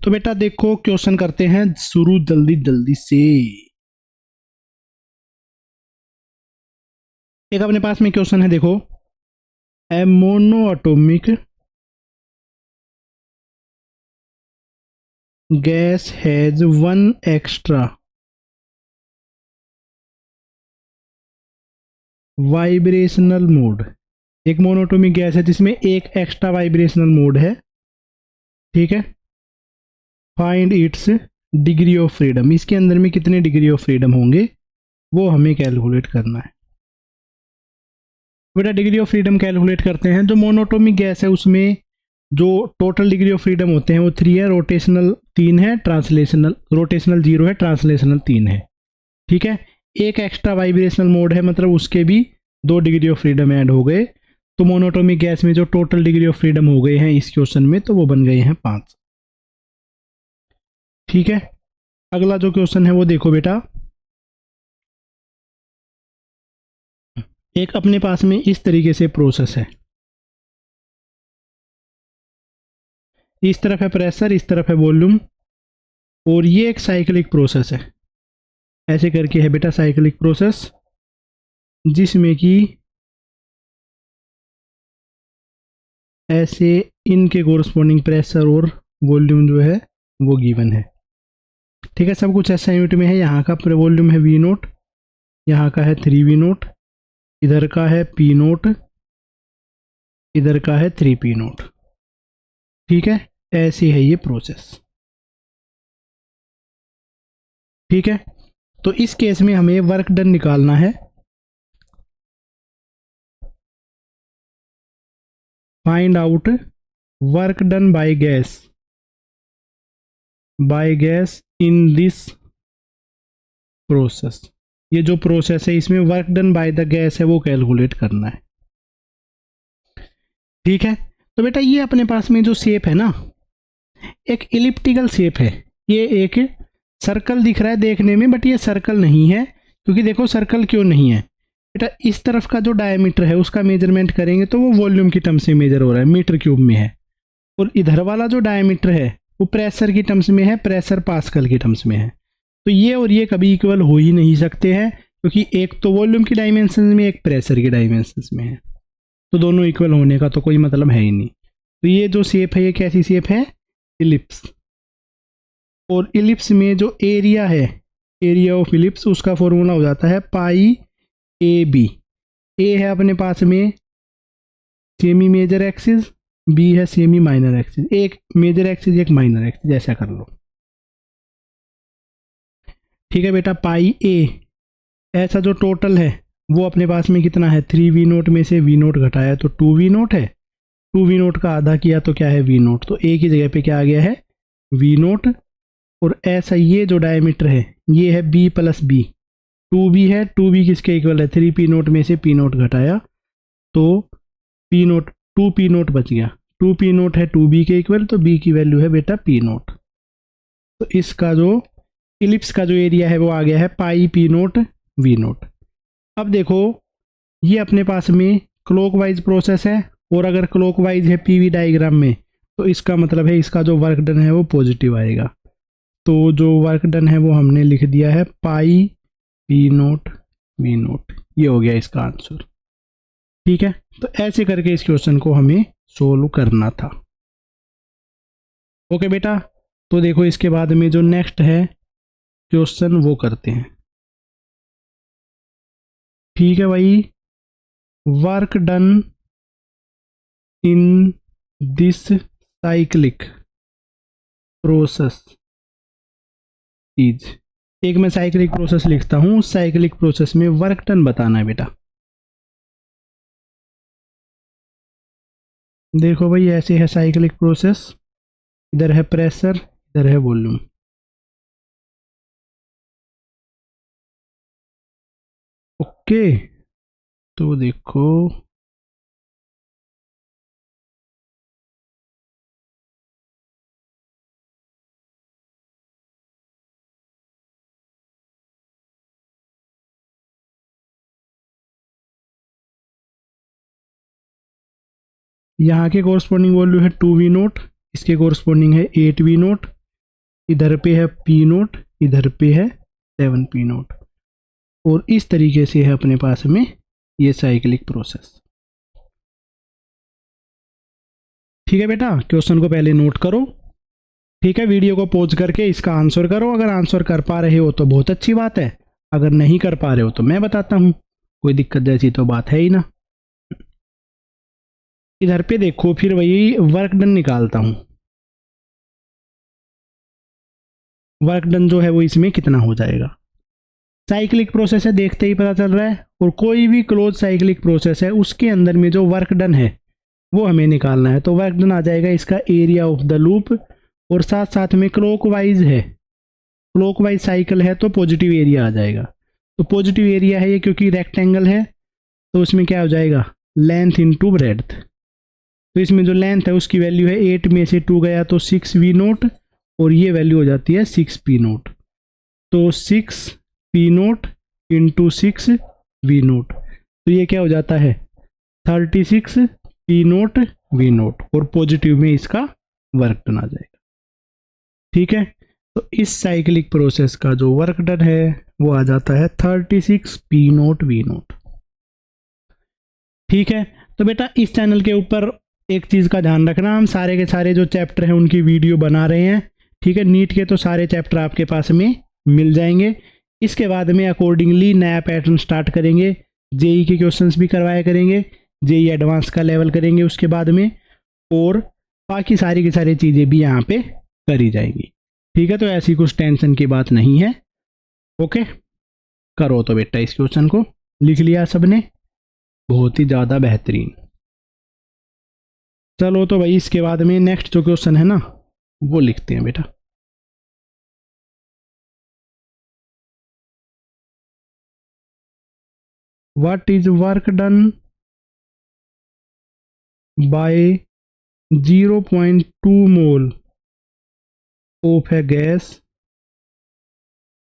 तो बेटा देखो क्वेश्चन करते हैं शुरू जल्दी जल्दी से। एक अपने पास में क्वेश्चन है, देखो, a monoatomic gas has one extra vibrational mode. एक मोनोएटॉमिक गैस है जिसमें एक एक्स्ट्रा वाइब्रेशनल मोड है, ठीक है। Find its degree of freedom. इसके अंदर में कितने डिग्री ऑफ फ्रीडम होंगे वो हमें कैलकुलेट करना है। बेटा डिग्री ऑफ फ्रीडम कैलकुलेट करते हैं। जो मोनोएटॉमिक गैस है उसमें जो टोटल डिग्री ऑफ फ्रीडम होते हैं वो 3 है, रोटेशनल 3 है, ट्रांसलेशनल रोटेशनल 0 है, ट्रांसलेशनल 3 है, ठीक है। एक एक्स्ट्रा वाइब्रेशनल मोड है, मतलब उसके भी 2 डिग्री ऑफ फ्रीडम ऐड हो गए। तो मोनोएटॉमिक गैस में जो टोटल डिग्री ऑफ फ्रीडम हो गए हैं इस क्वेश्चन में, तो वो बन गए हैं 5, ठीक है। अगला जो क्वेश्चन है वो देखो बेटा, एक अपने पास में इस तरीके से प्रोसेस है, इस तरफ है प्रेशर, इस तरफ है वॉल्यूम, और ये एक साइक्लिक प्रोसेस है। ऐसे करके है बेटा साइक्लिक प्रोसेस, जिसमें कि ऐसे इनके कोरस्पॉन्डिंग प्रेशर और वॉल्यूम जो है वो गिवन है, ठीक है। सब कुछ ऐसा यूनिट में है। यहाँ का वॉल्यूम है वी नोट, यहाँ का है 3V नोट, इधर का है P नोट, इधर का है 3P नोट, ठीक है। ऐसी है ये प्रोसेस, ठीक है। तो इस केस में हमें वर्क डन निकालना है। Find out work done by gas in this process. ये जो प्रोसेस है इसमें work done by the gas है वो कैलकुलेट करना है, ठीक है। तो बेटा ये अपने पास में जो शेप है ना, एक इलिप्टिकल शेप है। ये एक सर्कल दिख रहा है देखने में, बट ये सर्कल नहीं है। क्योंकि देखो सर्कल क्यों नहीं है बेटा, इस तरफ का जो डायमीटर है उसका मेजरमेंट करेंगे तो वो वॉल्यूम की टर्म्स में मेजर हो रहा है, मीटर क्यूब में है। और इधर वाला जो डायमीटर है वो प्रेशर की टर्म्स में है, प्रेशर पास्कल की टर्म्स में है। तो ये और ये कभी इक्वल हो ही नहीं सकते हैं, क्योंकि एक तो वॉल्यूम की डायमेंशन में, एक प्रेशर की डायमेंशन में है। तो दोनों इक्वल होने का तो कोई मतलब है ही नहीं। तो ये जो शेप है ये कैसी शेप है, इलिप्स। और इलिप्स में जो एरिया है, एरिया ऑफ इलिप्स, उसका फॉर्मूला हो जाता है पाई ए बी। ए है अपने पास में सेमी मेजर एक्सिस, बी है सेमी माइनर एक्सिस। एक मेजर एक्सिस एक माइनर एक्सिस, ऐसा कर लो, ठीक है बेटा। पाई ए ऐसा जो टोटल है वो अपने पास में कितना है, 3V नोट में से V नोट घटाया तो 2V नोट है, 2V नोट का आधा किया तो क्या है V नोट। तो ए की जगह पे क्या आ गया है V नोट। और ऐसा ये जो डायमीटर है ये है B प्लस बी, 2B है, 2B किसके इक्वल है, 3P नोट में से P नोट घटाया तो P नोट 2P नोट बच गया। 2P नोट है 2B के इक्वल, तो B की वैल्यू है बेटा P नोट। तो इसका जो इलिप्स का जो एरिया है वो आ गया है पाई P नोट V नोट। अब देखो ये अपने पास में क्लॉकवाइज प्रोसेस है, और अगर क्लॉकवाइज है PV डायग्राम में तो इसका मतलब है इसका जो वर्क डन है वो पॉजिटिव आएगा। तो जो वर्क डन है वो हमने लिख दिया है पाई P नोट V नोट। ये हो गया इसका आंसर, ठीक है। तो ऐसे करके इस क्वेश्चन को हमें सोल्व करना था। ओके बेटा, तो देखो इसके बाद में जो नेक्स्ट है क्वेश्चन वो करते हैं, ठीक है भाई। Work done in this cyclic process is. एक मैं साइक्लिक प्रोसेस लिखता हूं, साइक्लिक प्रोसेस में वर्क डन बताना है बेटा। देखो भाई ऐसे है साइक्लिक प्रोसेस, इधर है प्रेशर, इधर है वॉल्यूम, ओके। तो देखो यहाँ के कोरस्पॉन्डिंग वैल्यू है 2V नोट, इसके कोरस्पॉन्डिंग है 8V नोट, इधर पे है पी नोट, इधर पे है 7 पी नोट, और इस तरीके से है अपने पास में ये साइक्लिक प्रोसेस। ठीक है बेटा, क्वेश्चन को पहले नोट करो। ठीक है, वीडियो को पॉज करके इसका आंसर करो। अगर आंसर कर पा रहे हो तो बहुत अच्छी बात है, अगर नहीं कर पा रहे हो तो मैं बताता हूँ, कोई दिक्कत जैसी तो बात है ही ना। इधर पे देखो, फिर वही वर्क डन निकालता हूँ। वर्क डन जो है वो इसमें कितना हो जाएगा। साइक्लिक प्रोसेस है, देखते ही पता चल रहा है, और कोई भी क्लोज साइक्लिक प्रोसेस है उसके अंदर में जो वर्क डन है वो हमें निकालना है। तो वर्क डन आ जाएगा इसका एरिया ऑफ द लूप, और साथ साथ में क्लॉकवाइज है, क्लॉकवाइज साइकिल है तो पॉजिटिव एरिया आ जाएगा। तो पॉजिटिव एरिया है ये, क्योंकि रेक्टेंगल है तो उसमें क्या हो जाएगा, लेंथ इंटू ब्रेड्थ। तो इसमें जो लेंथ है उसकी वैल्यू है 8 में से 2 गया तो 6 वी नोट, और ये वैल्यू हो जाती है 6 पी नोट। तो 6 P naught into 6 V naught, तो ये क्या हो जाता है 36 पी नोट वी नोट, और पॉजिटिव में इसका वर्क डन आ जाएगा। ठीक है, तो इस साइक्लिक प्रोसेस का जो वर्क डन है वो आ जाता है 36 पी नोट वी नोट। ठीक है, तो बेटा इस चैनल के ऊपर एक चीज़ का ध्यान रखना, हम सारे के सारे जो चैप्टर हैं उनकी वीडियो बना रहे हैं। ठीक है, नीट के तो सारे चैप्टर आपके पास में मिल जाएंगे। इसके बाद में अकॉर्डिंगली नया पैटर्न स्टार्ट करेंगे, जेई के क्वेश्चंस भी करवाया करेंगे, जेई एडवांस का लेवल करेंगे उसके बाद में, और बाकी सारी की सारी चीज़ें भी यहाँ पे करी जाएंगी। ठीक है, तो ऐसी कुछ टेंशन की बात नहीं है। ओके, करो तो बेटा इस क्वेश्चन को, लिख लिया सबने, बहुत ही ज़्यादा बेहतरीन। चलो तो भाई इसके बाद में नेक्स्ट जो क्वेश्चन है ना वो लिखते हैं बेटा। What is work done by 0.2 mole of a gas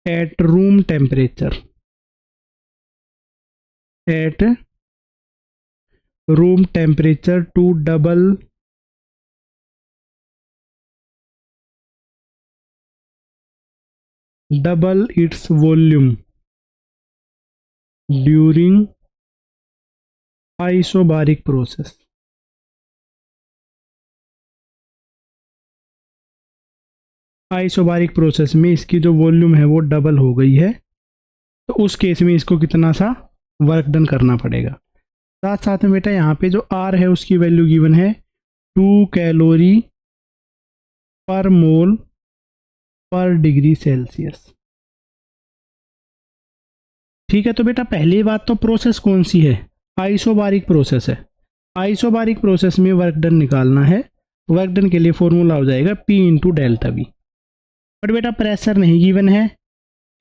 at room temperature, at room temperature to double its volume during isobaric process। Isobaric process में इसकी जो वॉल्यूम है वो डबल हो गई है, तो उस केस में इसको कितना सा वर्क डन करना पड़ेगा। साथ साथ में बेटा यहाँ पे जो आर है उसकी वैल्यू गिवन है 2 कैलोरी पर मोल पर डिग्री सेल्सियस। ठीक है, तो बेटा पहली बात तो प्रोसेस कौन सी है, आइसोबारिक प्रोसेस है। आइसोबारिक प्रोसेस में वर्क डन निकालना है, वर्क डन के लिए फॉर्मूला हो जाएगा P into delta we. But बेटा प्रेशर नहीं गिवन है,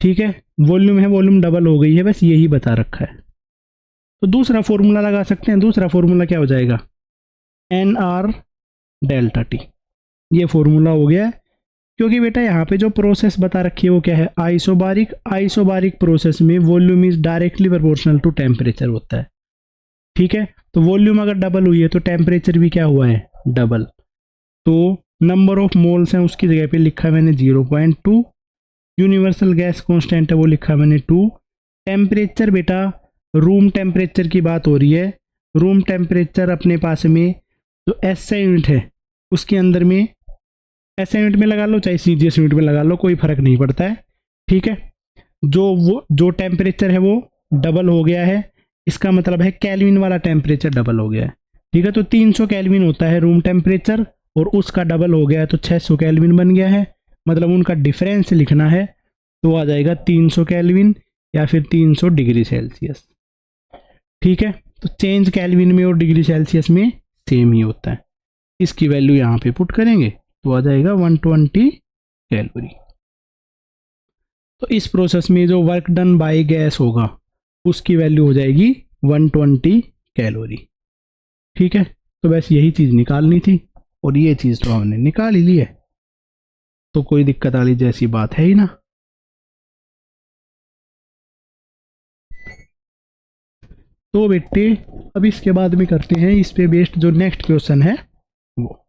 ठीक है, वॉल्यूम है, वॉल्यूम डबल हो गई है, बस यही बता रखा है। तो दूसरा फॉर्मूला लगा सकते हैं। दूसरा फॉर्मूला क्या हो जाएगा, एन आर डेल्टा टी, ये फॉर्मूला हो गया। क्योंकि बेटा यहाँ पे जो प्रोसेस बता रखी है वो क्या है, आइसोबारिक। आइसोबारिक प्रोसेस में volume is directly proportional to temperature होता है। ठीक है, तो वॉल्यूम अगर डबल हुई है तो टेम्परेचर भी क्या हुआ है, डबल। तो नंबर ऑफ मोल्स हैं उसकी जगह पे लिखा मैंने 0.2, यूनिवर्सल गैस कांस्टेंट है वो लिखा मैंने 2। टेम्परेचर बेटा रूम टेम्परेचर की बात हो रही है। रूम टेम्परेचर अपने पास में जो एसआई यूनिट है उसके अंदर में, एसआई यूनिट में लगा लो चाहे सीजीएस यूनिट में लगा लो, कोई फर्क नहीं पड़ता है। ठीक है, जो टेम्परेचर है वो डबल हो गया है, इसका मतलब है केल्विन वाला टेम्परेचर डबल हो गया है। ठीक है, तो 300 केल्विन होता है रूम टेम्परेचर, और उसका डबल हो गया है तो 600 केल्विन बन गया है। मतलब उनका डिफरेंस लिखना है तो आ जाएगा 300 केल्विन या फिर 300 डिग्री सेल्सियस। ठीक है, तो चेंज केल्विन में और डिग्री सेल्सियस में सेम ही होता है। इसकी वैल्यू यहाँ पे पुट करेंगे तो आ जाएगा 120 कैलोरी। तो इस प्रोसेस में जो वर्क डन बाय गैस होगा उसकी वैल्यू हो जाएगी 120 कैलोरी। ठीक है, तो बस यही चीज़ निकालनी थी, और ये चीज़ तो हमने निकाल ही ली है, तो कोई दिक्कत वाली जैसी बात है ही ना। तो बेटे अब इसके बाद में करते हैं इस पे बेस्ड जो नेक्स्ट क्वेश्चन है वो।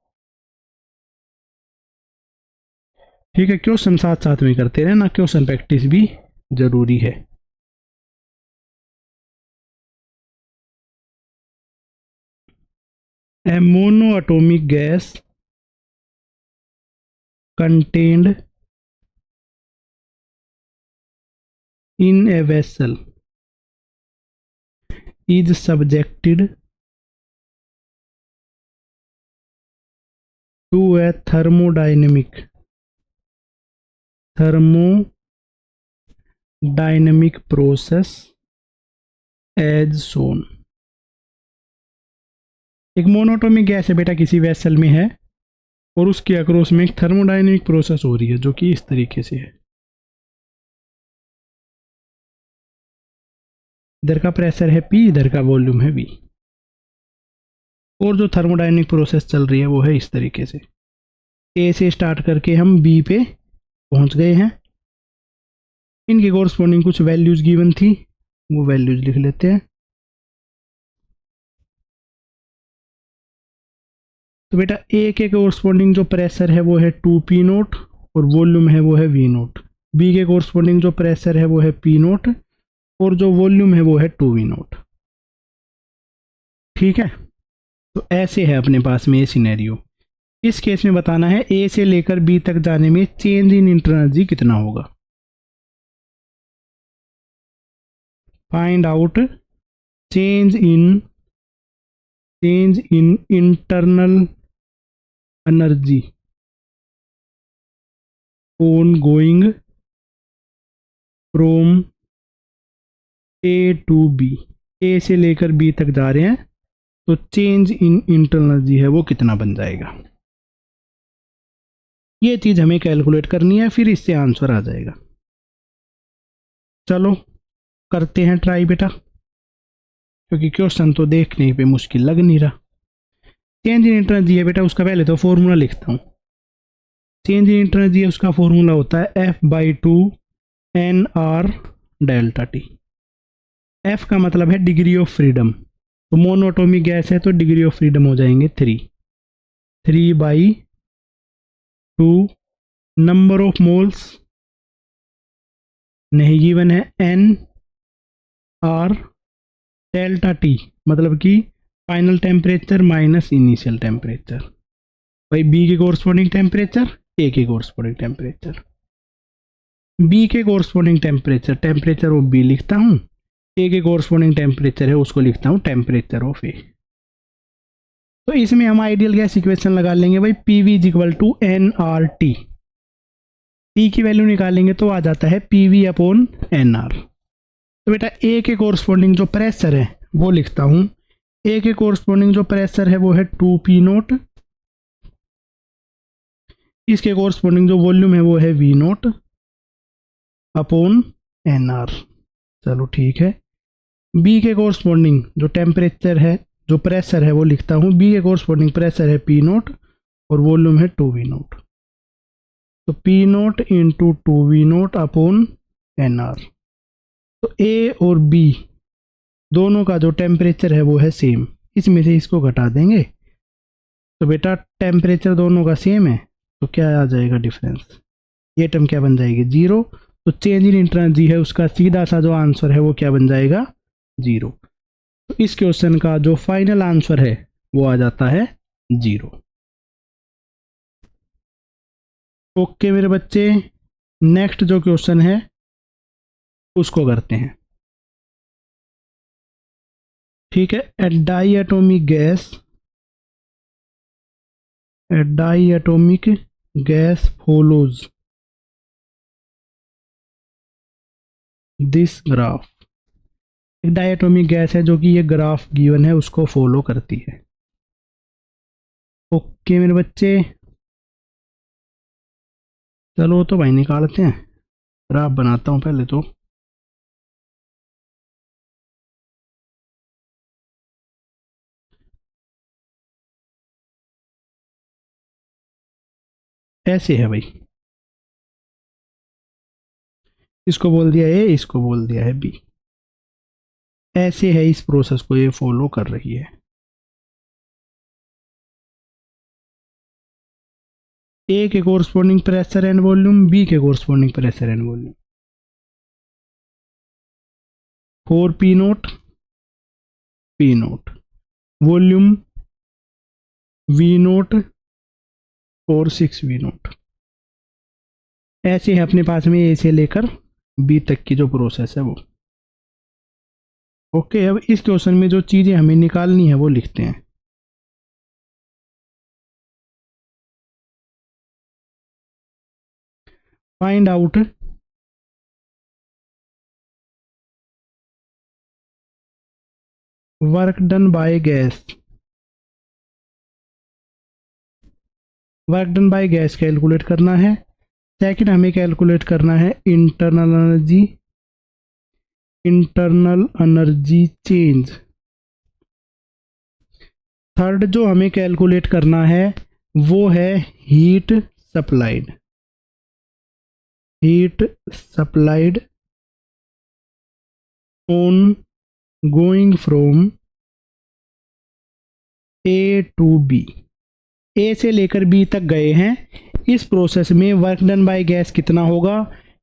ठीक है, क्वेश्चन साथ साथ में करते रहना, क्वेश्चन प्रैक्टिस भी जरूरी है। A monoatomic gas contained in a vessel is subjected to a thermodynamic process as shown। एक मोनोटोमिक गैस है बेटा, किसी वेसल में है और उसके अक्रॉस में एक थर्मोडायनेमिक प्रोसेस हो रही है जो कि इस तरीके से है। इधर का प्रेशर है P, इधर का वॉल्यूम है V, और जो थर्मोडायनेमिक प्रोसेस चल रही है वो है इस तरीके से। A से स्टार्ट करके हम B पे पहुंच गए हैं। इनके कोरस्पॉन्डिंग कुछ वैल्यूज गिवन थी, वो वैल्यूज लिख लेते हैं। तो बेटा A के कोरस्पॉन्डिंग जो प्रेशर है वो है 2P नोट और वॉल्यूम है वो है V नोट। B के कोरस्पॉन्डिंग जो प्रेशर है वो है P नोट और जो वॉल्यूम है वो है 2V नोट। ठीक है, तो ऐसे है अपने पास में ये सिनेरियो। इस केस में बताना है A से लेकर B तक जाने में चेंज इन इंटरनल एनर्जी कितना होगा। Find out change in internal energy on going from A to B। A से लेकर B तक जा रहे हैं तो चेंज इन इंटरनल एनर्जी है वो कितना बन जाएगा। ये चीज हमें कैलकुलेट करनी है, फिर इससे आंसर आ जाएगा। चलो करते हैं ट्राई बेटा, क्योंकि क्वेश्चन तो देखने पे मुश्किल लग नहीं रहा। चेंज इन इंटरनल एनर्जी है बेटा, उसका पहले तो फॉर्मूला लिखता हूँ। चेंज इन इंटरनल एनर्जी है, उसका फॉर्मूला होता है F/2 NR delta T। F का मतलब है डिग्री ऑफ फ्रीडम, तो मोनोटोमिक गैस है तो डिग्री ऑफ फ्रीडम हो जाएंगे 3/2। नंबर ऑफ मोल्स नहीं गिवन है, NR डेल्टा T मतलब कि final temperature minus initial temperature. भाई B के कोरस्पॉन्डिंग टेम्परेचर, A के कोरस्पॉन्डिंग टेम्परेचर। B के कोरस्पॉन्डिंग टेम्परेचर ऑफ B लिखता हूँ, A के कोरस्पॉन्डिंग टेम्परेचर है उसको लिखता हूँ टेम्परेचर ऑफ A। तो इसमें हम आइडियल गैस इक्वेशन लगा लेंगे भाई, PV is equal to NRT। T की वैल्यू निकालेंगे तो आ जाता है PV अपॉन NR। तो बेटा A के कोरस्पॉन्डिंग जो प्रेशर है वो लिखता हूँ, A के कोरस्पॉन्डिंग जो प्रेशर है वो है 2P नोट, इसके कोरस्पॉन्डिंग जो वॉल्यूम है वो है V नोट अपॉन NR। चलो ठीक है, B के कोरस्पॉन्डिंग जो टेम्परेचर है जो प्रेशर है वो लिखता हूँ, B के कोरस्पॉन्डिंग प्रेशर है P नोट और वॉल्यूम है 2V नोट, तो P note into 2V note upon NR। तो A और B दोनों का जो टेम्परेचर है वो है सेम, इसमें से इसको घटा देंगे तो बेटा टेम्परेचर दोनों का सेम है तो क्या आ जाएगा डिफरेंस, ये टर्म क्या बन जाएगी 0। तो चेंज इन इंटरनल एनर्जी है उसका सीधा सा जो आंसर है वो क्या बन जाएगा 0। तो इस क्वेश्चन का जो फाइनल आंसर है वो आ जाता है 0। ओके मेरे बच्चे, नेक्स्ट जो क्वेश्चन है उसको करते हैं। ठीक है, ए डाईएटॉमिक गैस फॉलोज दिस ग्राफ। एक डायटोमिक गैस है जो कि ये ग्राफ गिवन है उसको फॉलो करती है। ओके मेरे बच्चे, चलो तो भाई निकालते हैं, ग्राफ बनाता हूँ पहले तो। ऐसे है भाई, इसको बोल दिया ए, इसको बोल दिया है बी, ऐसे है, इस प्रोसेस को ये फॉलो कर रही है। ए के corresponding pressure and volume, B के corresponding pressure and volume. 4 P nought P note, volume V note और 6 वी नोट। ऐसे है अपने पास में ए से लेकर बी तक की जो प्रोसेस है वो। ओके, अब इस क्वेश्चन में जो चीज़ें हमें निकालनी है वो लिखते हैं। Find out work done by gas. Work done by gas calculate करना है। सेकंड हमें कैलकुलेट करना है इंटरनल एनर्जी चेंज। थर्ड जो हमें कैलकुलेट करना है वो है heat supplied on going from A to B. A से लेकर बी तक गए हैं, इस प्रोसेस में वर्क डन बाय गैस कितना होगा,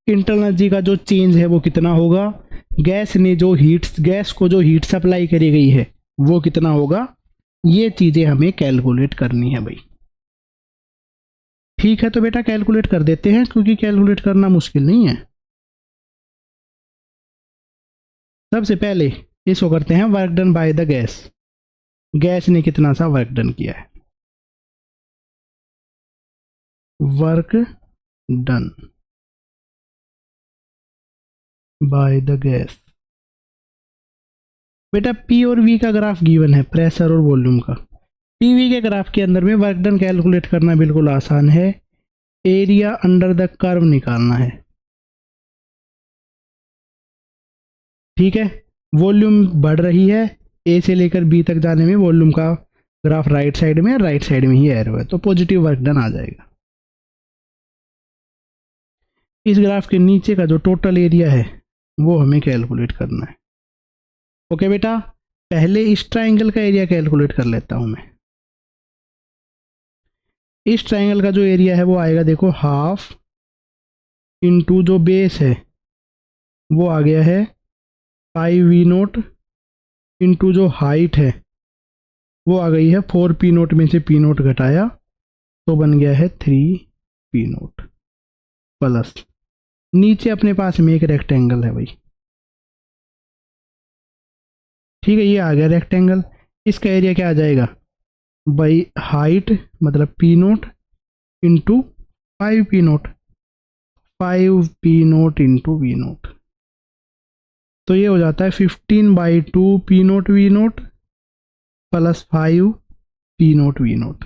इंटरनल एनर्जी का जो चेंज है वो कितना होगा, गैस को जो हीट सप्लाई करी गई है वो कितना होगा, ये चीज़ें हमें कैलकुलेट करनी है भाई। ठीक है, तो बेटा कैलकुलेट कर देते हैं क्योंकि कैलकुलेट करना मुश्किल नहीं है। सबसे पहले इसको करते हैं work done by the gas. Gas ने कितना सा वर्क डन किया है, work done by the gas. बेटा पी और वी का ग्राफ गिवन है, प्रेशर और वॉल्यूम का। पीवी के ग्राफ के अंदर में वर्क डन कैलकुलेट करना बिल्कुल आसान है, एरिया अंडर द कर्व निकालना है। ठीक है, वॉल्यूम बढ़ रही है, ए से लेकर बी तक जाने में वॉल्यूम का ग्राफ राइट साइड में ही एरो है, तो पॉजिटिव वर्क डन आ जाएगा। इस ग्राफ के नीचे का जो टोटल एरिया है वो हमें कैलकुलेट करना है। ओके बेटा, पहले इस ट्राइंगल का एरिया कैलकुलेट कर लेता हूं मैं। इस ट्राइंगल का जो एरिया है वो आएगा, देखो हाफ इंटू जो बेस है वो आ गया है 5 वी नोट इंटू जो हाइट है वो आ गई है 4 पी नोट में से पी नोट घटाया तो बन गया है 3 पी नोट, प्लस नीचे अपने पास में एक रेक्टेंगल है भाई। ठीक है, ये आ गया रेक्टेंगल। इसका एरिया क्या आ जाएगा, बाई हाइट मतलब P naught into 5 P naught, 5 P naught into V naught, तो ये हो जाता है 15/2 P note V note plus 5 P note V naught.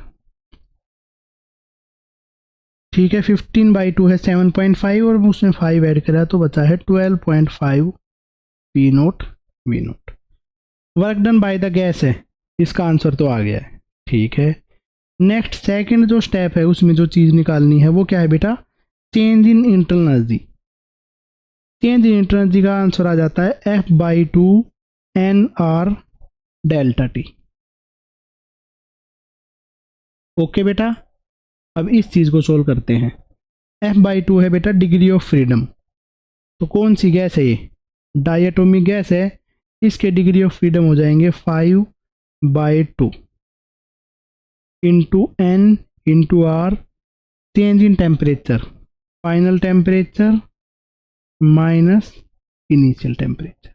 ठीक है, 15/2 है 7.5 और उसमें 5 ऐड करा तो बचा है 12.5 P note V naught. Work done by the gas है, इसका आंसर तो आ गया है। ठीक है, नेक्स्ट सेकंड जो स्टेप है उसमें जो चीज़ निकालनी है वो क्या है बेटा, change in internal energy. Change in internal energy का आंसर आ जाता है F/2 NR delta T. Okay बेटा, अब इस चीज़ को सोल्व करते हैं। F/2 है बेटा डिग्री ऑफ फ्रीडम, तो कौन सी गैस है ये, डायटोमिक गैस है, इसके डिग्री ऑफ फ्रीडम हो जाएंगे 5/2 into N into R, change in temperature, final temperature minus initial temperature.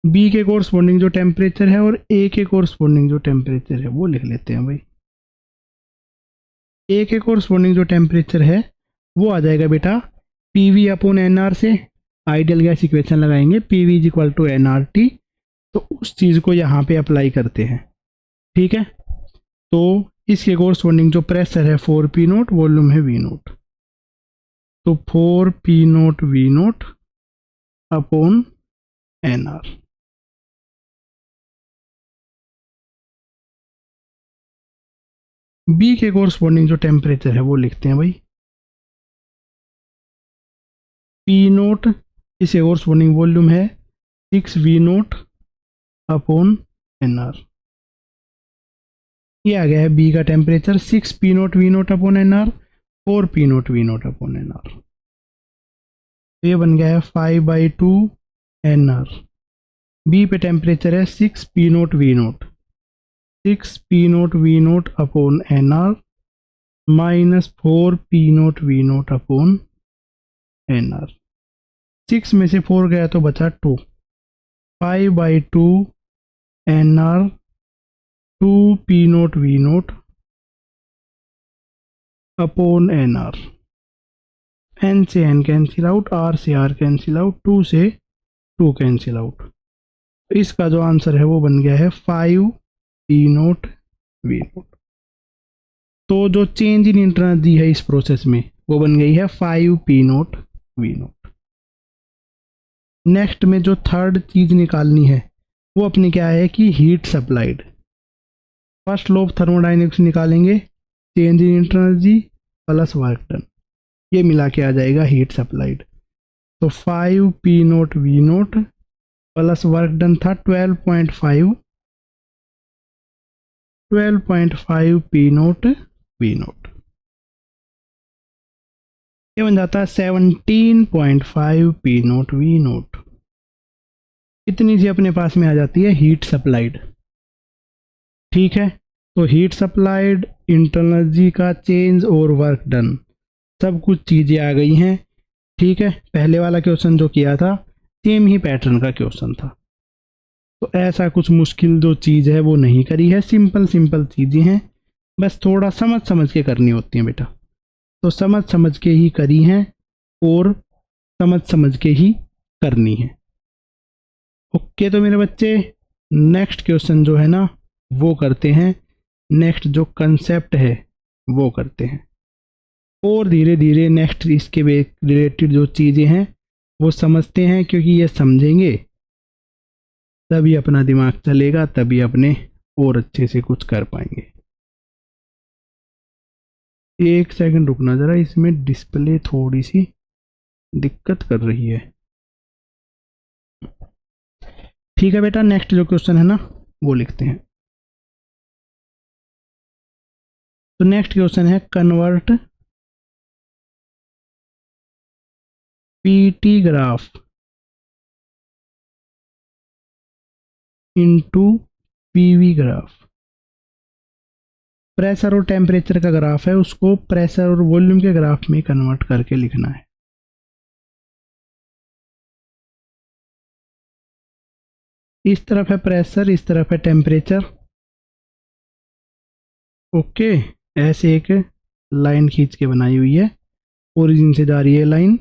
B के कोरस्पॉन्डिंग जो टेम्परेचर है और ए के कोरस्पॉन्डिंग जो टेम्परेचर है वो लिख लेते हैं भाई। ए के कोरस्पॉन्डिंग जो टेम्परेचर है वो आ जाएगा बेटा PV अपॉन NR से आइडियल गैस इक्वेशन लगाएंगे, PV is equal to NRT, तो उस चीज़ को यहाँ पे अप्लाई करते हैं। ठीक है, तो इसके कोरस्पॉन्डिंग जो प्रेशर है 4 पी नोट, वॉल्यूम है वी नोट, तो 4 P note V naught upon NR। B के कोरस्पॉन्डिंग जो टेम्परेचर है वो लिखते हैं भाई, पी नोट, इसके कोरस्पॉन्डिंग वॉल्यूम है 6 वी नोट अपॉन NR। ये आ गया है बी का temperature 6 P note V naught upon N R, 4 P note V naught upon N R. तो ये बन गया है 5/2 एन आर। बी पे टेम्परेचर है 6 P note V naught, 6 P note V naught upon N R minus 4 P note V naught upon N R. 6 में से 4 गया तो बचा 2, 5/2 N R 2 P note V naught upon N R. N से N cancel out, R से R cancel out, 2 से 2 cancel out. तो इसका जो आंसर है वो बन गया है 5 पी नोट वी नोट। तो जो चेंज इन इंटरनल दी है इस प्रोसेस में वो बन गई है 5 P note V naught. Next में जो थर्ड चीज निकालनी है वो अपनी क्या है कि heat supplied. First law of thermodynamics निकालेंगे, change in internal plus work done, ये मिला के आ जाएगा हीट सप्लाइड। तो 5 P note V note plus work done था 12.5 पी नोट वी नोट, ये बन जाता है 17.5 पी नोट वी नोट। इतनी सी अपने पास में आ जाती है हीट सप्लाइड। ठीक है, तो हीट सप्लाइड, इंटरनल जी का चेंज और वर्क डन, सब कुछ चीज़ें आ गई हैं। ठीक है, पहले वाला क्वेश्चन जो किया था सेम ही पैटर्न का क्वेश्चन था, तो ऐसा कुछ मुश्किल जो चीज़ है वो नहीं करी है, सिंपल सिंपल चीज़ें हैं, बस थोड़ा समझ समझ के करनी होती हैं बेटा। तो समझ समझ के ही करी हैं और समझ समझ के ही करनी है। ओके, तो मेरे बच्चे नेक्स्ट क्वेश्चन जो है ना वो करते हैं, नेक्स्ट जो कंसेप्ट है वो करते हैं, और धीरे धीरे नेक्स्ट इसके रिलेटेड जो चीज़ें हैं वो समझते हैं, क्योंकि ये समझेंगे तभी अपना दिमाग चलेगा, तभी अपने और अच्छे से कुछ कर पाएंगे। एक सेकंड रुकना ज़रा, इसमें डिस्प्ले थोड़ी सी दिक्कत कर रही है। ठीक है बेटा, नेक्स्ट जो क्वेश्चन है ना वो लिखते हैं। तो नेक्स्ट क्वेश्चन है convert PT graph into PV graph. Pressure और टेम्परेचर का ग्राफ है, उसको प्रेशर और वॉल्यूम के ग्राफ में कन्वर्ट करके लिखना है। इस तरफ है प्रेशर, इस तरफ है टेम्परेचर। ओके, ऐसे एक लाइन खींच के बनाई हुई है, ओरिजिन से जा रही है लाइन,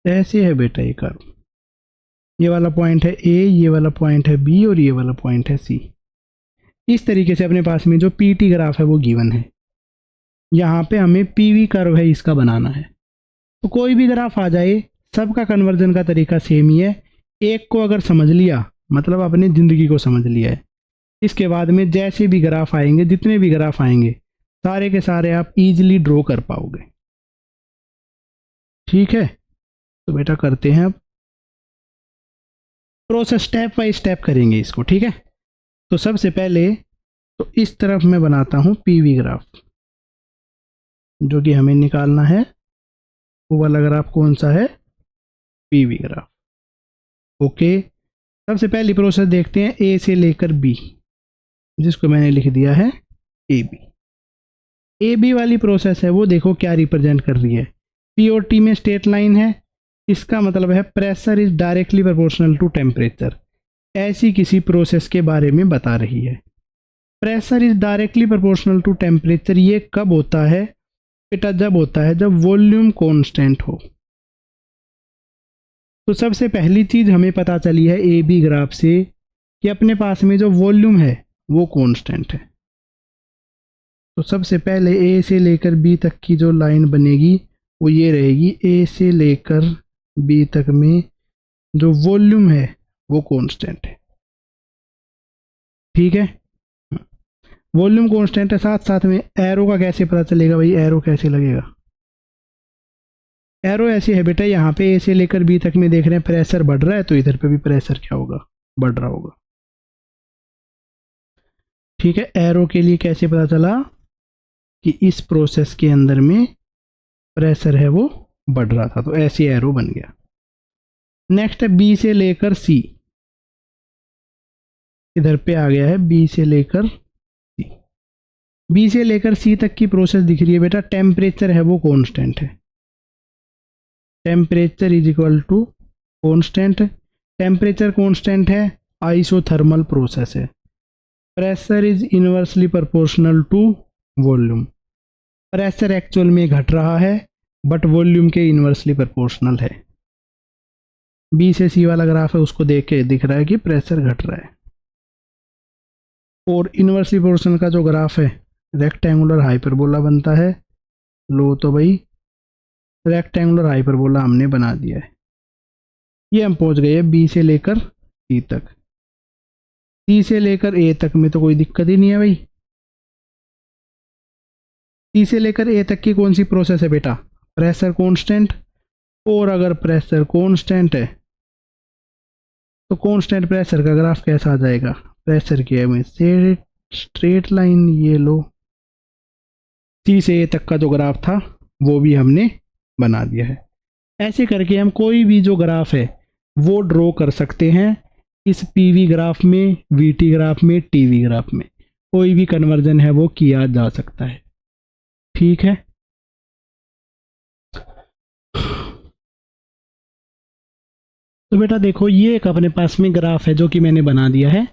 ऐसे है बेटा ये कर्व। ये वाला पॉइंट है ए, ये वाला पॉइंट है बी और ये वाला पॉइंट है सी। इस तरीके से अपने पास में जो पीटी ग्राफ है वो गिवन है, यहाँ पे हमें पीवी कर्व है इसका बनाना है। तो कोई भी ग्राफ आ जाए, सबका कन्वर्जन का तरीका सेम ही है। एक को अगर समझ लिया मतलब अपनी ज़िंदगी को समझ लिया है। इसके बाद में जैसे भी ग्राफ आएंगे, जितने भी ग्राफ आएंगे, सारे के सारे आप इजीली ड्रॉ कर पाओगे। ठीक है, तो बेटा करते हैं अब प्रोसेस, स्टेप बाय स्टेप करेंगे इसको। ठीक है, तो सबसे पहले तो इस तरफ मैं बनाता हूँ पीवी ग्राफ, जो कि हमें निकालना है। वो वाला ग्राफ कौन सा है? PV graph. ओके, सबसे पहली प्रोसेस देखते हैं ए से लेकर बी, जिसको मैंने लिख दिया है ए बी। ए बी वाली प्रोसेस है वो देखो क्या रिप्रेजेंट कर रही है, पी और टी में स्ट्रेट लाइन है, इसका मतलब है pressure is directly proportional to temperature. ऐसी किसी प्रोसेस के बारे में बता रही है। Pressure is directly proportional to temperature, ये कब होता है बेटा? जब होता है जब वॉल्यूम कांस्टेंट हो। तो सबसे पहली चीज हमें पता चली है ए बी ग्राफ से कि अपने पास में जो वॉल्यूम है वो कांस्टेंट है। तो सबसे पहले ए से लेकर बी तक की जो लाइन बनेगी वो ये रहेगी, ए से लेकर बी तक में जो वॉल्यूम है वो कांस्टेंट है। ठीक है, वॉल्यूम कांस्टेंट है, साथ साथ में एरो का कैसे पता चलेगा भाई? एरो कैसे लगेगा? एरो ऐसी है बेटा, यहाँ पे ए से लेकर बी तक में देख रहे हैं प्रेशर बढ़ रहा है, तो इधर पे भी प्रेशर क्या होगा, बढ़ रहा होगा। ठीक है, एरो के लिए कैसे पता चला कि इस प्रोसेस के अंदर में प्रेशर है वो बढ़ रहा था, तो ऐसी एरो बन गया। नेक्स्ट है बी से लेकर सी, इधर पे आ गया है बी से लेकर सी। बी से लेकर सी तक की प्रोसेस दिख रही है बेटा, टेम्परेचर है वो कांस्टेंट है, temperature is equal to constant. Temperature constant है, आइसोथर्मल प्रोसेस है। Pressure is inversely proportional to volume, pressure actual में घट रहा है बट वॉल्यूम के इनवर्सली प्रोपोर्शनल है। बी से सी वाला ग्राफ है, उसको देख के दिख रहा है कि प्रेशर घट रहा है। और इनवर्सली प्रोपोर्शनल का जो ग्राफ है रेक्टेंगुलर हाइपरबोला बनता है। लो तो भाई रेक्टेंगुलर हाइपरबोला हमने बना दिया है। ये हम पहुंच गए बी से लेकर सी तक। सी से लेकर ए तक में तो कोई दिक्कत ही नहीं है भाई। सी से लेकर ए तक की कौन सी प्रोसेस है बेटा, प्रेशर कांस्टेंट। और अगर प्रेशर कांस्टेंट है तो कांस्टेंट प्रेशर का ग्राफ कैसा आ जाएगा, प्रेशर की है स्ट्रेट लाइन। ये लो, सी से ए तक का जो ग्राफ था वो भी हमने बना दिया है। ऐसे करके हम कोई भी जो ग्राफ है वो ड्रॉ कर सकते हैं इस पीवी ग्राफ में, वीटी ग्राफ में, टीवी ग्राफ में। कोई भी कन्वर्जन है वो किया जा सकता है। ठीक है, तो बेटा देखो ये एक अपने पास में ग्राफ है जो कि मैंने बना दिया है,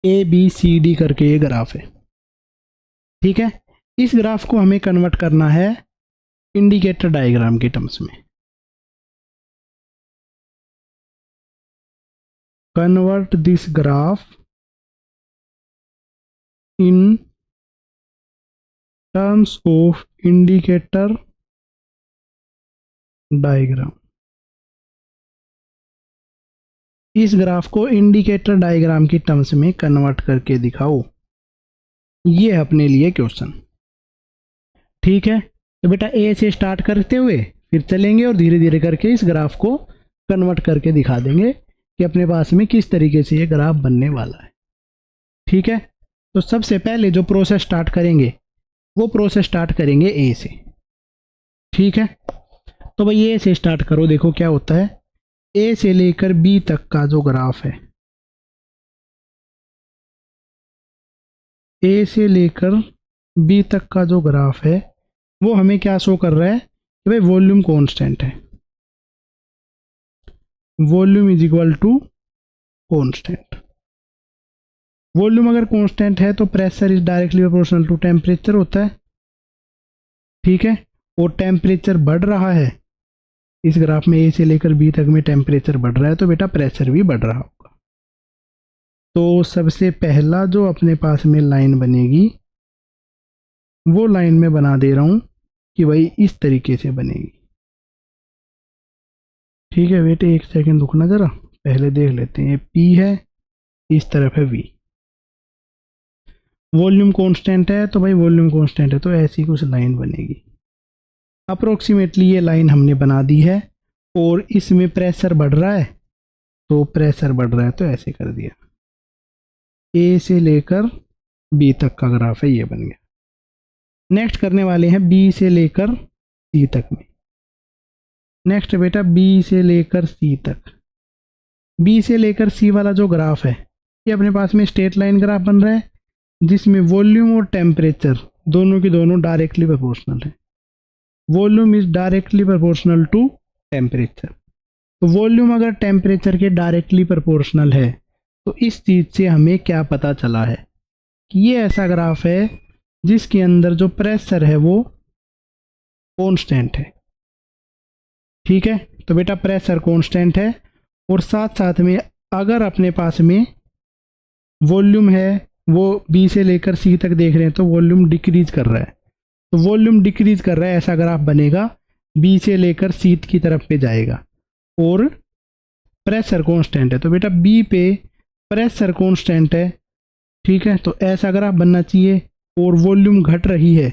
ए बी सी डी करके ये ग्राफ है। ठीक है, इस ग्राफ को हमें कन्वर्ट करना है इंडिकेटर डायग्राम के टर्म्स में। Convert this graph in terms of indicator diagram. इस ग्राफ को इंडिकेटर डायग्राम की टर्म्स में कन्वर्ट करके दिखाओ, ये है अपने लिए क्वेश्चन। ठीक है, तो बेटा ए से स्टार्ट करते हुए फिर चलेंगे और धीरे धीरे करके इस ग्राफ को कन्वर्ट करके दिखा देंगे कि अपने पास में किस तरीके से ये ग्राफ बनने वाला है। ठीक है, तो सबसे पहले जो प्रोसेस स्टार्ट करेंगे वो प्रोसेस स्टार्ट करेंगे ए से। ठीक है, तो भाई ए से स्टार्ट करो, देखो क्या होता है। ए से लेकर बी तक का जो ग्राफ है, ए से लेकर बी तक का जो ग्राफ है वो हमें क्या शो कर रहा है कि भाई वॉल्यूम कांस्टेंट है, volume is equal to constant. Volume अगर कांस्टेंट है तो pressure is directly proportional to temperature होता है। ठीक है, और टेम्परेचर बढ़ रहा है, इस ग्राफ में ए से लेकर बी तक में टेम्परेचर बढ़ रहा है तो बेटा प्रेशर भी बढ़ रहा होगा। तो सबसे पहला जो अपने पास में लाइन बनेगी वो लाइन में बना दे रहा हूं कि भाई इस तरीके से बनेगी। ठीक है बेटे, एक सेकंड रुकना जरा, पहले देख लेते हैं। पी है, इस तरफ है वी। वॉल्यूम कांस्टेंट है तो भाई वॉल्यूम कांस्टेंट है तो ऐसी कुछ लाइन बनेगी। अप्रोक्सीमेटली ये लाइन हमने बना दी है और इसमें प्रेशर बढ़ रहा है तो प्रेशर बढ़ रहा है तो ऐसे कर दिया। ए से लेकर बी तक का ग्राफ है, ये बन गया। नेक्स्ट करने वाले हैं बी से लेकर सी तक में। नेक्स्ट बेटा बी से लेकर सी तक। बी से लेकर सी वाला जो ग्राफ है ये अपने पास में स्ट्रेट लाइन ग्राफ बन रहा है जिसमें वॉल्यूम और टेम्परेचर दोनों की दोनों डायरेक्टली प्रोपोर्शनल है। Volume is directly proportional to temperature. तो वॉल्यूम अगर टेम्परेचर के डायरेक्टली प्रोपोर्शनल है तो इस चीज़ से हमें क्या पता चला है कि ये ऐसा ग्राफ है जिसके अंदर जो प्रेशर है वो कांस्टेंट है। ठीक है, तो बेटा प्रेशर कांस्टेंट है और साथ साथ में अगर अपने पास में वॉल्यूम है वो बी से लेकर सी तक देख रहे हैं तो वॉल्यूम डिक्रीज कर रहा है, तो वॉल्यूम डिक्रीज कर रहा है ऐसा ग्राफ बनेगा, बी से लेकर सी की तरफ पे जाएगा और प्रेशर कांस्टेंट है तो बेटा बी पे प्रेशर कांस्टेंट है। ठीक है, तो ऐसा ग्राफ बनना चाहिए और वॉल्यूम घट रही है,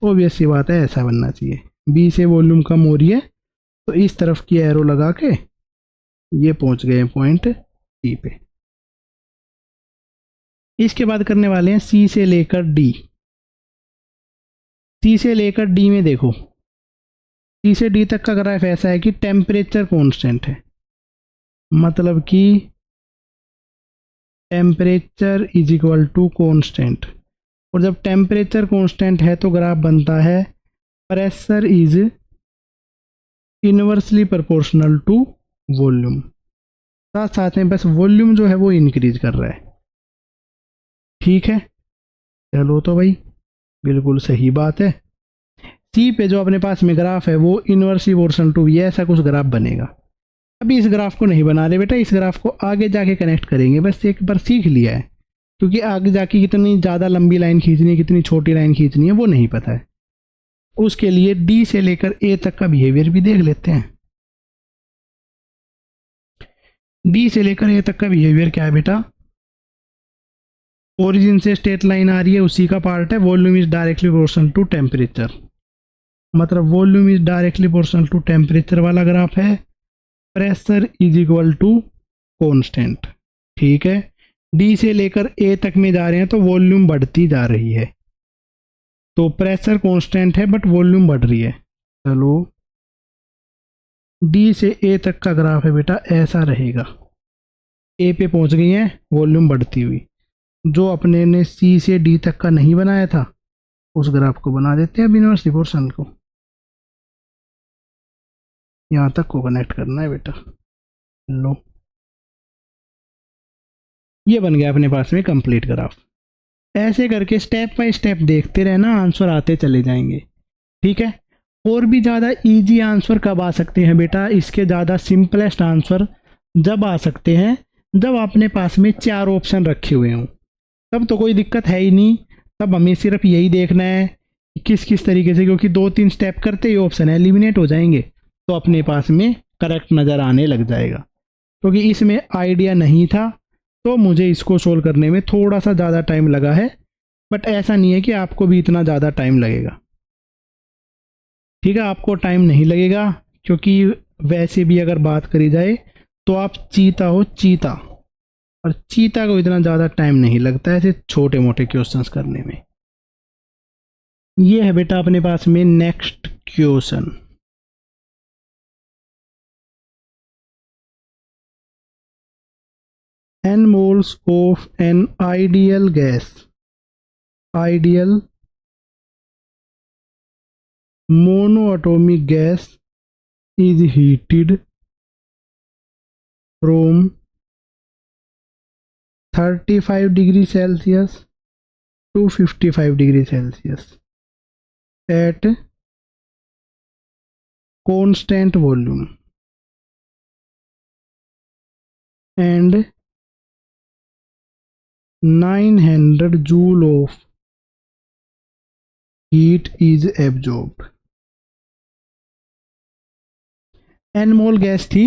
ऑब्वियस सी बात है ऐसा बनना चाहिए। बी से वॉल्यूम कम हो रही है तो इस तरफ की एरो लगा के ये पहुंच गए पॉइंट सी पे। इसके बाद करने वाले हैं सी से लेकर डी। सी से लेकर डी में देखो, सी से डी तक का ग्राफ ऐसा है कि टेम्परेचर कांस्टेंट है, मतलब कि temperature is equal to constant. और जब टेम्परेचर कांस्टेंट है तो ग्राफ बनता है pressure is inversely proportional to volume. साथ साथ में बस वॉल्यूम जो है वो इंक्रीज कर रहा है। ठीक है, चलो तो भाई बिल्कुल सही बात है। सी पे जो अपने पास में ग्राफ है वो इनवर्सली प्रोपोर्शनल टू ये ऐसा कुछ ग्राफ बनेगा। अभी इस ग्राफ को नहीं बना रहे बेटा, इस ग्राफ को आगे जाके कनेक्ट करेंगे, बस एक बार सीख लिया है, क्योंकि आगे जाके कितनी ज़्यादा लंबी लाइन खींचनी है कितनी छोटी लाइन खींचनी है वो नहीं पता है। उसके लिए डी से लेकर ए तक का बिहेवियर भी देख लेते हैं। डी से लेकर ए तक का बिहेवियर क्या है बेटा, ओरिजिन से स्ट्रेट लाइन आ रही है उसी का पार्ट है। Volume is directly proportional to temperature, मतलब volume is directly proportional to temperature वाला ग्राफ है। Pressure is equal to constant. ठीक है, डी से लेकर ए तक में जा रहे हैं तो वॉल्यूम बढ़ती जा रही है, तो प्रेशर कांस्टेंट है बट वॉल्यूम बढ़ रही है। चलो, डी से ए तक का ग्राफ है बेटा ऐसा रहेगा। ए पे पहुंच गई है वॉल्यूम बढ़ती हुई। जो अपने ने सी से डी तक का नहीं बनाया था उस ग्राफ को बना देते हैं इनवर्सली प्रोपोर्शनल को। यहाँ तक को कनेक्ट करना है बेटा। लो, ये बन गया अपने पास में कंप्लीट ग्राफ। ऐसे करके स्टेप बाय स्टेप देखते रहना, आंसर आते चले जाएंगे। ठीक है, और भी ज़्यादा इजी आंसर कब आ सकते हैं बेटा, इसके ज़्यादा सिंपलेस्ट आंसर जब आ सकते हैं जब अपने पास में 4 ऑप्शन रखे हुए हों। तब तो कोई दिक्कत है ही नहीं, तब हमें सिर्फ यही देखना है कि किस किस तरीके से, क्योंकि 2-3 स्टेप करते ही ऑप्शन एलिमिनेट हो जाएंगे तो अपने पास में करेक्ट नज़र आने लग जाएगा। क्योंकि इसमें आइडिया नहीं था तो मुझे इसको सोल्व करने में थोड़ा सा ज़्यादा टाइम लगा है, बट ऐसा नहीं है कि आपको भी इतना ज़्यादा टाइम लगेगा। ठीक है, आपको टाइम नहीं लगेगा, क्योंकि वैसे भी अगर बात करी जाए तो आप चीता हो, चीता, और चीता को इतना ज़्यादा टाइम नहीं लगता है ऐसे छोटे मोटे क्वेश्चंस करने में। ये है बेटा अपने पास में next question. n moles of an ideal gas, ideal monoatomic gas is heated from 35 degree Celsius to 55 degree Celsius at constant volume and 900 joule of heat is absorbed। n mole gas थी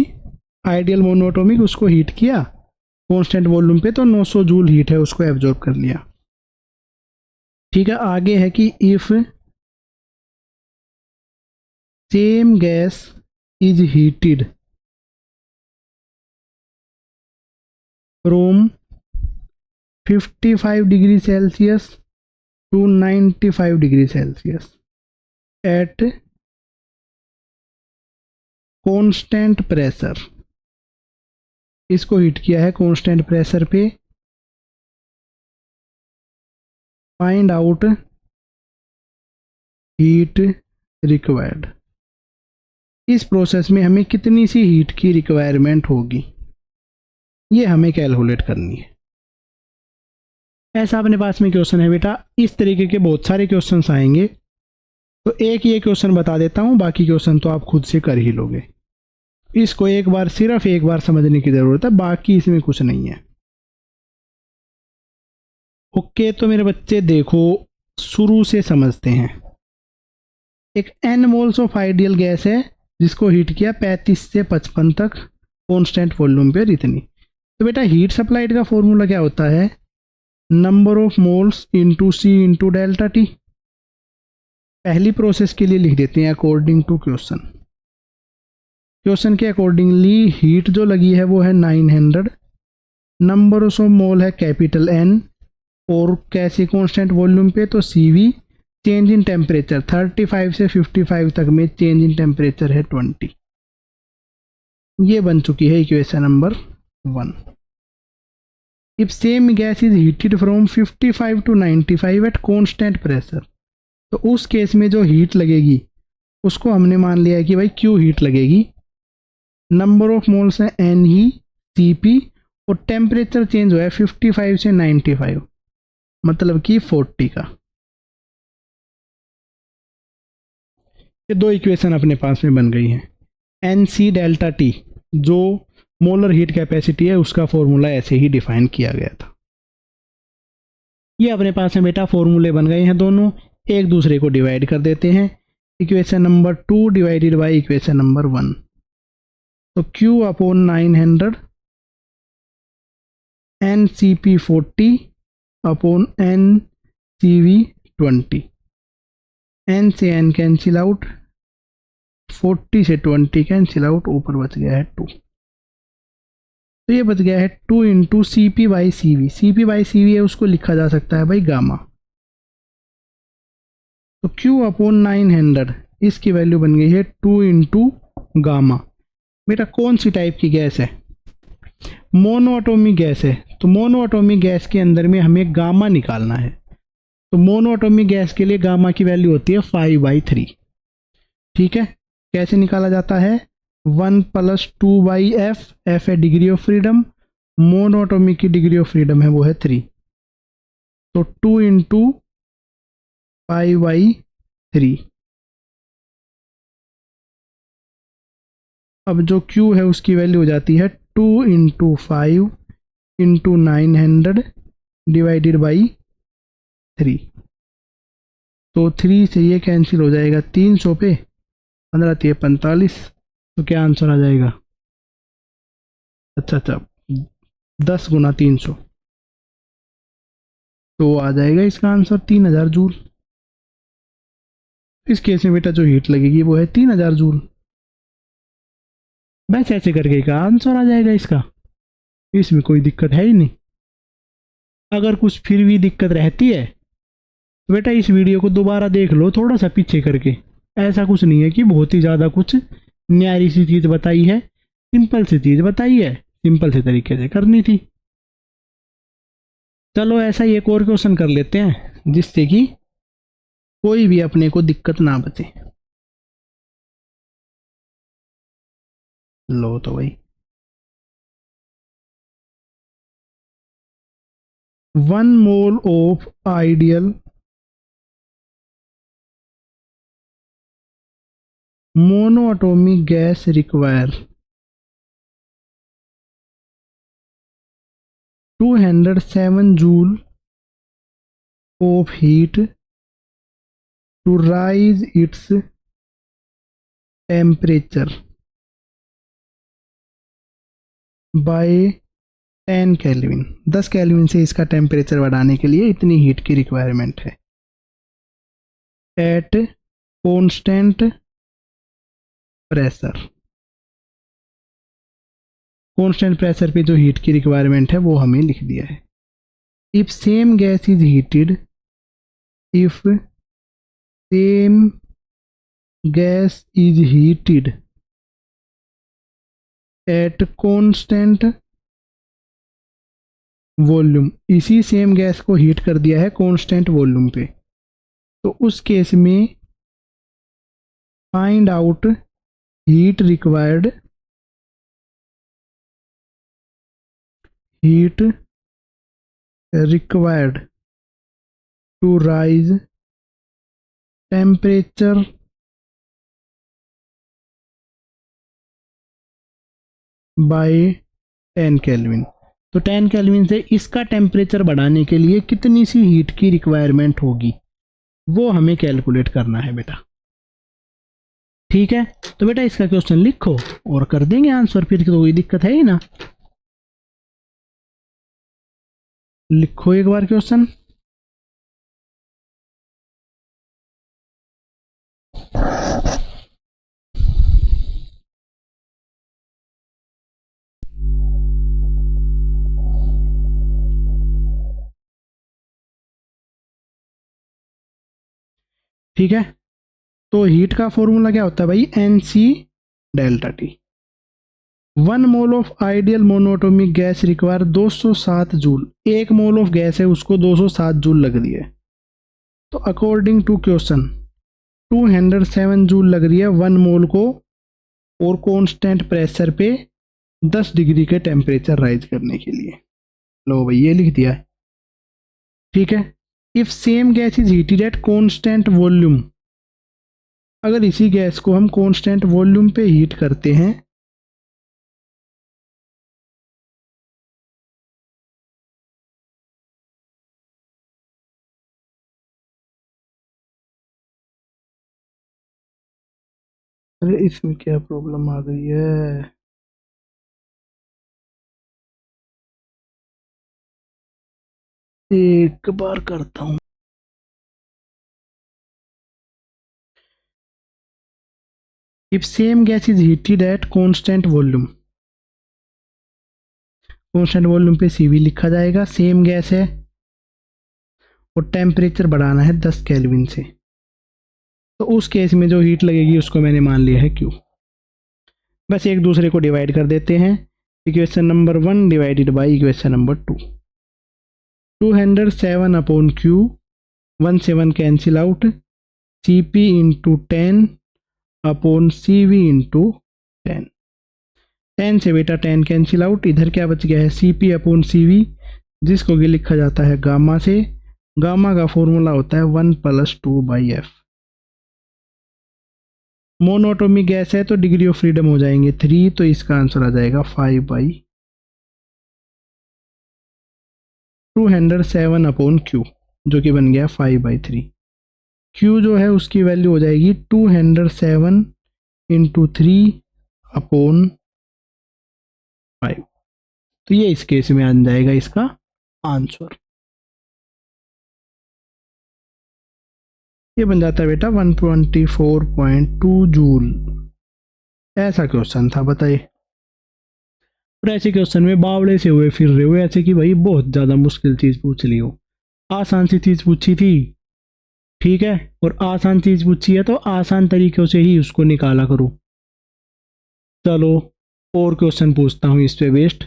ideal monoatomic, उसको heat किया constant volume पे तो 900 joule heat है उसको absorb कर लिया। ठीक है, आगे है कि if same gas is heated from 55 degree Celsius to 95 degree Celsius at constant pressure, इसको हीट किया है कांस्टेंट प्रेशर पे, फाइंड आउट हीट रिक्वायर्ड। इस प्रोसेस में हमें कितनी सी हीट की रिक्वायरमेंट होगी ये हमें कैलकुलेट करनी है। ऐसा अपने पास में क्वेश्चन है बेटा। इस तरीके के बहुत सारे क्वेश्चंस आएंगे, तो एक ये क्वेश्चन बता देता हूँ, बाकी क्वेश्चन तो आप खुद से कर ही लोगे। इसको एक बार, सिर्फ एक बार समझने की ज़रूरत है, बाकी इसमें कुछ नहीं है। ओके, तो मेरे बच्चे देखो शुरू से समझते हैं। एक n moles of ideal gas है जिसको हीट किया 35 से 55 तक कांस्टेंट वॉल्यूम पे इतनी। तो बेटा हीट सप्लाइड का फॉर्मूला क्या होता है, number of moles into C into delta T. पहली प्रोसेस के लिए लिख देते हैं अकॉर्डिंग टू क्वेश्चन, क्वेश्चन के अकॉर्डिंगली हीट जो लगी है वो है 900, नंबर ऑफ मोल है कैपिटल N, और कैसी कांस्टेंट वॉल्यूम पे तो CV, चेंज इन टेम्परेचर 35 से 55 तक में चेंज इन टेम्परेचर है 20। ये बन चुकी है equation number 1। If same gas is heated from 55 to 95 at constant pressure, तो उस केस में जो हीट लगेगी उसको हमने मान लिया है कि भाई Q हीट लगेगी, नंबर ऑफ मोल्स है N ही Cp, और टेम्परेचर चेंज हुआ है 55 से 95, मतलब कि 40 का। ये दो इक्वेशन अपने पास में बन गई हैं। NC डेल्टा T जो मोलर हीट कैपेसिटी है उसका फॉर्मूला ऐसे ही डिफाइन किया गया था। ये अपने पास में बेटा फॉर्मूले बन गए हैं दोनों, एक दूसरे को डिवाइड कर देते हैं। Equation number 2 divided by equation number 1, तो Q upon 900 NCP 40 upon NCV 20, N से N कैंसिल आउट, 40 से 20 कैंसिल आउट, ऊपर बच गया है 2। तो ये बच गया है 2 into CP by CV। CP by CV है उसको लिखा जा सकता है भाई गामा। तो Q अपॉन 900 इसकी वैल्यू बन गई है 2 इंटू गामा। बेटा कौन सी टाइप की गैस है? मोनो एटॉमिक गैस है, तो मोनो एटॉमिक गैस के अंदर में हमें गामा निकालना है। तो मोनो एटॉमिक गैस के लिए गामा की वैल्यू होती है 5/3। ठीक है, कैसे निकाला जाता है? 1 + 2/f, f है degree of freedom, mono atomic की डिग्री ऑफ फ्रीडम है वो है 3, तो 2 इंटू 5/3। अब जो Q है उसकी वैल्यू हो जाती है 2 इंटू 5 इंटू 900 डिवाइडेड बाई 3। तो 3 से ये कैंसिल हो जाएगा 300 पे, 15 3 45, तो क्या आंसर आ जाएगा? अच्छा 10 गुना 300, तो आ जाएगा इसका आंसर 3000 जूल। इस केस में बेटा जो हीट लगेगी वो है 3000 जूल। बस ऐसे करके का आंसर आ जाएगा इसका, इसमें कोई दिक्कत है ही नहीं। अगर कुछ फिर भी दिक्कत रहती है तो बेटा इस वीडियो को दोबारा देख लो थोड़ा सा पीछे करके। ऐसा कुछ नहीं है कि बहुत ही ज़्यादा कुछ न्यारी सी चीज़ बताई है, सिंपल सी चीज़ बताई है, सिंपल से तरीके से करनी थी। चलो ऐसा ही एक और क्वेश्चन कर लेते हैं जिससे कि कोई भी अपने को दिक्कत ना बचे। लो तो भाई, 1 mole of ideal monoatomic gas require 207 joule of heat to rise its temperature by 10 kelvin. 10 kelvin से इसका टेम्परेचर बढ़ाने के लिए इतनी हीट की रिक्वायरमेंट है eight constant pressure. Constant pressure पे जो हीट की रिक्वायरमेंट है वो हमें लिख दिया है। If same gas is heated, if same gas is heated at constant volume, इसी सेम गैस को हीट कर दिया है कांस्टेंट वॉल्यूम पे, तो उस केस में find out heat required, heat required to raise temperature by 10 kelvin. तो 10 केल्विन से इसका टेम्परेचर बढ़ाने के लिए कितनी सी हीट की रिक्वायरमेंट होगी वो हमें कैलकुलेट करना है बेटा। ठीक है, तो बेटा इसका क्वेश्चन लिखो और कर देंगे आंसर, फिर तो कोई दिक्कत है ही ना। लिखो एक बार क्वेश्चन। ठीक है, तो हीट का फॉर्मूला क्या होता है भाई, NC delta T। 1 mole of ideal monatomic gas require 207 joule. 1 mole of gas है, उसको 207 जूल लग रही है। तो अकॉर्डिंग टू क्वेश्चन 207 जूल लग रही है 1 मोल को, और कांस्टेंट प्रेशर पे 10 डिग्री के टेम्परेचर राइज करने के लिए। लो भाई ये लिख दिया है, ठीक है। If same gas is heated at constant volume, अगर इसी गैस को हम कांस्टेंट वॉल्यूम पे हीट करते हैं, अरे इसमें क्या प्रॉब्लम आ गई है, एक बार करता हूं। If same gas is heated at constant volume, constant volume पे CV लिखा जाएगा, सेम गैस है और टेम्परेचर बढ़ाना है 10 केल्विन से, तो उस केस में जो हीट लगेगी उसको मैंने मान लिया है Q। बस एक दूसरे को डिवाइड कर देते हैं, equation number 1 divided by equation number 2। 207 upon Q, 1 से 1 cancel out, CP into 10 upon CV into 10। 10 से बेटा 10 कैंसिल आउट, इधर क्या बच गया है, CP अपॉन CV, जिसको कि लिखा जाता है गामा से। गामा का फॉर्मूला होता है 1 + 2/F। मोनोटोमिक गैस है तो डिग्री ऑफ फ्रीडम हो जाएंगे 3, तो इसका आंसर आ जाएगा 5/207 अपॉन Q, जो कि बन गया 5/3। Q जो है उसकी वैल्यू हो जाएगी 207 इंटू 3 अपॉन 5। तो ये इस केस में आ जाएगा इसका आंसर। ये बन जाता है बेटा 124.2 जूल। ऐसा क्वेश्चन था, बताइए। और ऐसे क्वेश्चन में बावड़े से हुए फिर रहे हो, ऐसे कि भाई बहुत ज़्यादा मुश्किल चीज़ पूछ ली हो। आसान सी चीज़ पूछी थी, ठीक है, और आसान चीज़ पूछी है तो आसान तरीक़ों से ही उसको निकाला करो। चलो और क्वेश्चन पूछता हूँ इस पे बेस्ड,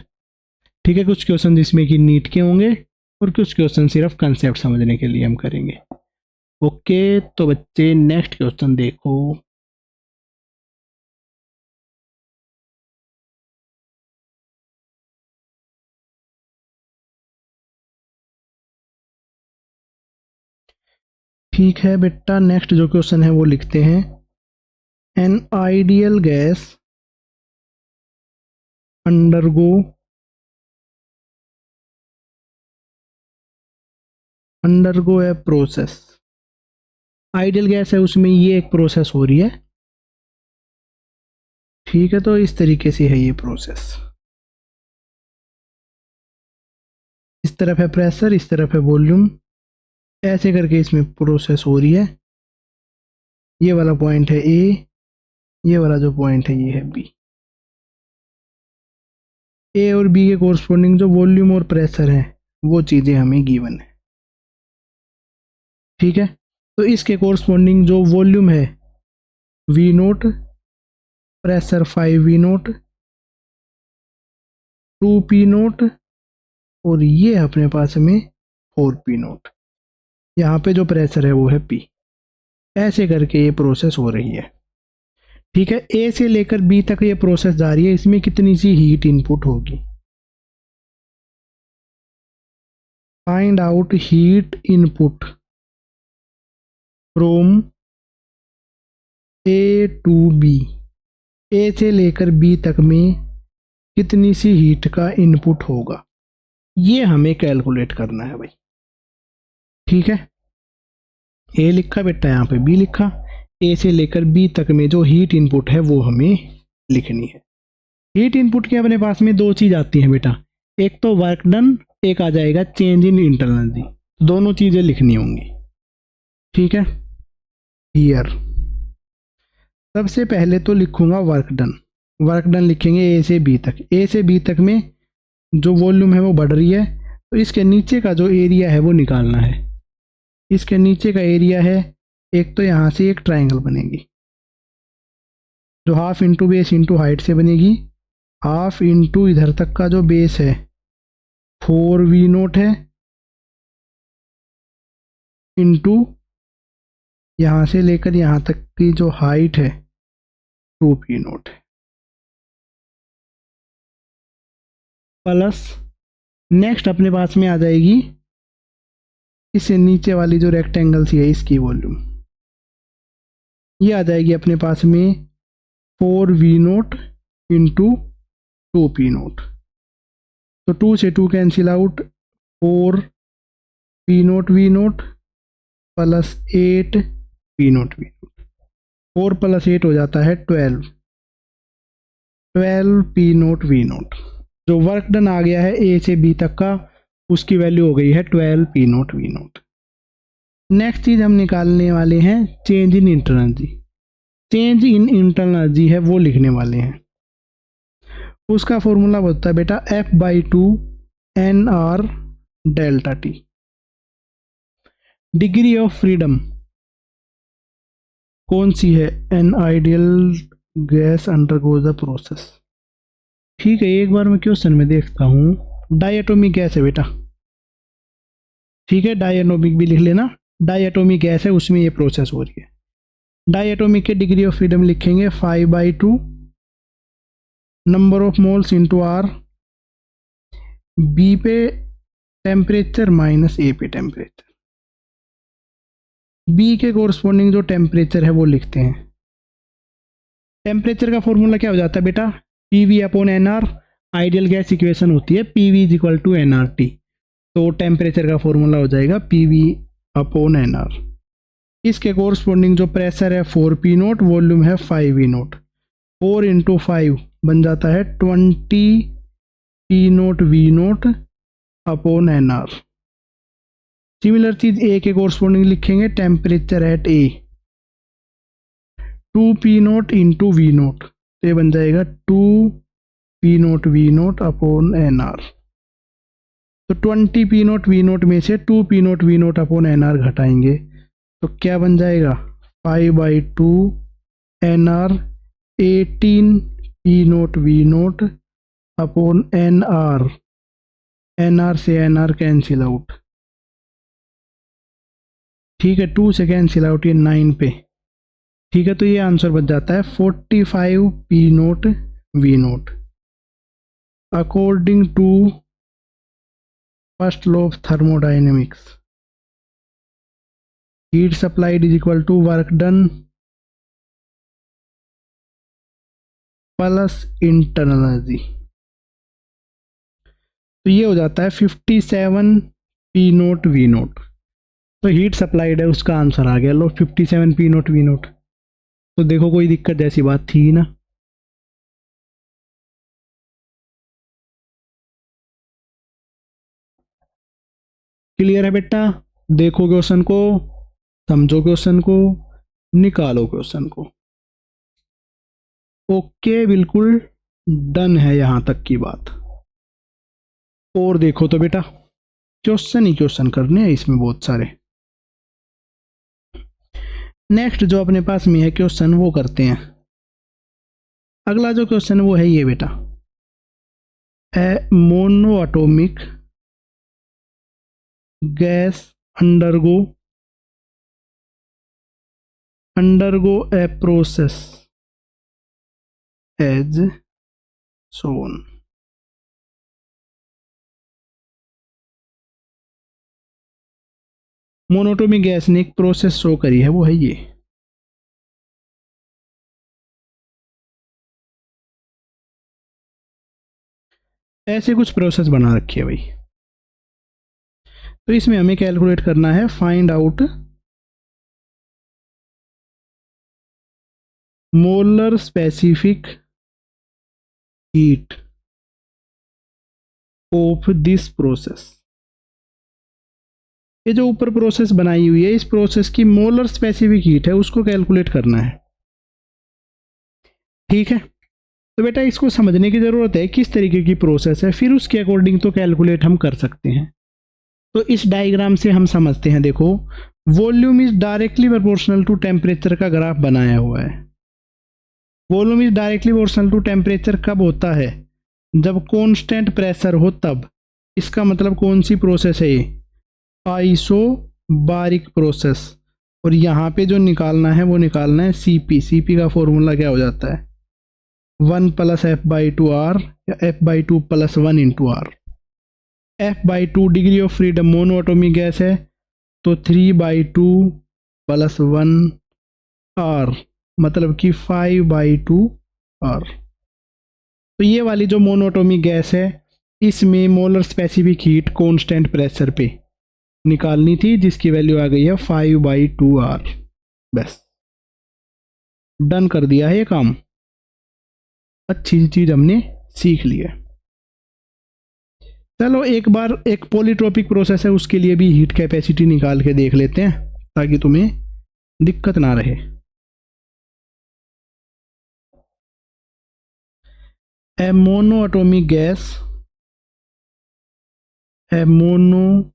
ठीक है। कुछ क्वेश्चन जिसमें कि नीट के होंगे और कुछ क्वेश्चन सिर्फ कंसेप्ट समझने के लिए हम करेंगे। ओके, तो बच्चे नेक्स्ट क्वेश्चन देखो। ठीक है बेटा, नेक्स्ट जो क्वेश्चन है वो लिखते हैं। An ideal gas undergo a process. Ideal gas है, उसमें ये एक प्रोसेस हो रही है, ठीक है। तो इस तरीके से है ये प्रोसेस, इस तरफ है प्रेशर, इस तरफ है वॉल्यूम, ऐसे करके इसमें प्रोसेस हो रही है। ये वाला पॉइंट है A, ये वाला जो पॉइंट है ये है B। A और B के कोरस्पोंडिंग जो वॉल्यूम और प्रेशर है वो चीज़ें हमें गिवन है, ठीक है। तो इसके कोरस्पोंडिंग जो वॉल्यूम है V0, प्रेशर 5V0, 2P0, और ये अपने पास में 4P0। यहाँ पे जो प्रेशर है वो है P। ऐसे करके ये प्रोसेस हो रही है, ठीक है। A से लेकर B तक ये प्रोसेस जा रही है, इसमें कितनी सी हीट इनपुट होगी। Find out heat input from A to B। A से लेकर B तक में कितनी सी हीट का इनपुट होगा, ये हमें कैलकुलेट करना है भाई, ठीक है। A लिखा बेटा, यहाँ पे B लिखा। A से लेकर B तक में जो हीट इनपुट है वो हमें लिखनी है। हीट इनपुट के अपने पास में दो चीज़ आती हैं बेटा, एक तो वर्क डन, एक आ जाएगा चेंज इन इंटरनल एनर्जी। दोनों चीज़ें लिखनी होंगी, ठीक है। हियर सबसे पहले तो लिखूंगा वर्क डन। वर्क डन लिखेंगे A से B तक। A से B तक में जो वॉल्यूम है वो बढ़ रही है, तो इसके नीचे का जो एरिया है वो निकालना है। इसके नीचे का एरिया है एक तो यहाँ से एक ट्राइंगल बनेगी जो half into base into height से बनेगी, हाफ इंटू इधर तक का जो बेस है 4v0 है, इंटू यहाँ से लेकर यहाँ तक की जो हाइट है 2p0 है, प्लस नेक्स्ट अपने पास में आ जाएगी इससे नीचे वाली जो रेक्टेंगल सी है इसकी वॉल्यूम, ये आ जाएगी अपने पास में 4v0 इंटू 2p0। तो 2 से 2 cancel out, 4p0 v0 plus 8p0 v0, 4 plus 8 हो जाता है 12p0 v0। जो वर्क डन आ गया है ए से बी तक का उसकी वैल्यू हो गई है 12p0 v0। नेक्स्ट चीज हम निकालने वाले हैं change in internal energy. Change in internal energy है वो लिखने वाले हैं, उसका फॉर्मूला होता है बेटा F/2 NR delta T। Degree of freedom कौन सी है? An ideal gas undergoes the process. ठीक है, एक बार मैं क्वेश्चन में देखता हूँ। डायटोमिक गैस है बेटा, ठीक है, डायटोमिक भी लिख लेना, डायटोमिक गैस है उसमें ये प्रोसेस हो रही है। डायटोमिक के डिग्री ऑफ फ्रीडम लिखेंगे 5/2 number of moles into R, B पे टेम्परेचर माइनस ए पे टेम्परेचर। बी के कोरस्पॉन्डिंग जो टेम्परेचर है वो लिखते हैं। टेम्परेचर का फॉर्मूला क्या हो जाता है बेटा? PV upon NR। Ideal gas equation होती है PV is equal to NRT। तो टेम्परेचर का फॉर्मूला हो जाएगा PV अपॉन NR। इसके कोरस्पॉन्डिंग जो प्रेशर है 4p0, वॉल्यूम है 5v0। 4 इंटू 5 बन जाता है 20p0 v0 upon NR। Similar चीज ए के कोरस्पॉन्डिंग लिखेंगे, temperature at A 2p0 into v0, तो ये बन जाएगा 2p0 v0 अपॉन NR। तो 20p0 v0 में से 2p0 v0 अपॉन NR घटाएंगे तो क्या बन जाएगा? 5/2 NR 18p0 v0 upon NR। NR से NR कैंसिल आउट, ठीक है, 2 से कैंसिल आउट, ये 9 पे, ठीक है। तो ये आंसर बच जाता है 45p0 v0 according to first law of thermodynamics. Heat supplied is equal to work done plus internal energy. तो ये हो जाता है 57p0 v0। तो हीट सप्लाइड है उसका आंसर आ गया। लो 57p0 v0। तो देखो कोई दिक्कत जैसी बात थी ना। क्लियर है बेटा? देखो क्वेश्चन को, समझो क्वेश्चन को, निकालो क्वेश्चन को। ओके, बिल्कुल डन है यहां तक की बात। और देखो तो बेटा, क्वेश्चन ही क्वेश्चन करने हैं इसमें बहुत सारे। नेक्स्ट जो अपने पास में है क्वेश्चन वो करते हैं। अगला जो क्वेश्चन वो है ये बेटा, a monoatomic gas undergo a process as shown। Monatomic gas ने एक प्रोसेस शो करी है, वो है ये। ऐसे कुछ प्रोसेस बना रखी है भाई। तो इसमें हमें कैलकुलेट करना है, find out molar specific heat of this process. ये जो ऊपर प्रोसेस बनाई हुई है, इस प्रोसेस की मोलर स्पेसिफिक हीट है उसको कैलकुलेट करना है, ठीक है। तो बेटा इसको समझने की जरूरत है किस तरीके की प्रोसेस है, फिर उसके अकॉर्डिंग तो कैलकुलेट हम कर सकते हैं। तो इस डायग्राम से हम समझते हैं। देखो volume is directly proportional to temperature का ग्राफ बनाया हुआ है। Volume is directly proportional to temperature कब होता है? जब कांस्टेंट प्रेशर हो तब। इसका मतलब कौन सी प्रोसेस है ये? Isobaric process. और यहाँ पे जो निकालना है वो निकालना है सीपी। सीपी का फॉर्मूला क्या हो जाता है? 1 + F/2 R या F/2 + 1 × R। F/2 degree of freedom mono atomic gas है, तो 3/2 + 1 R मतलब कि 5/2 R। तो ये वाली जो मोनो एटॉमिक गैस है इसमें molar specific heat constant pressure पे निकालनी थी, जिसकी वैल्यू आ गई है 5/2 R। बस डन कर दिया है ये काम। अच्छी चीज हमने सीख ली है। चलो एक बार एक पॉलीट्रोपिक प्रोसेस है उसके लिए भी हीट कैपेसिटी निकाल के देख लेते हैं ताकि तुम्हें दिक्कत ना रहे। A monoatomic gas, a mono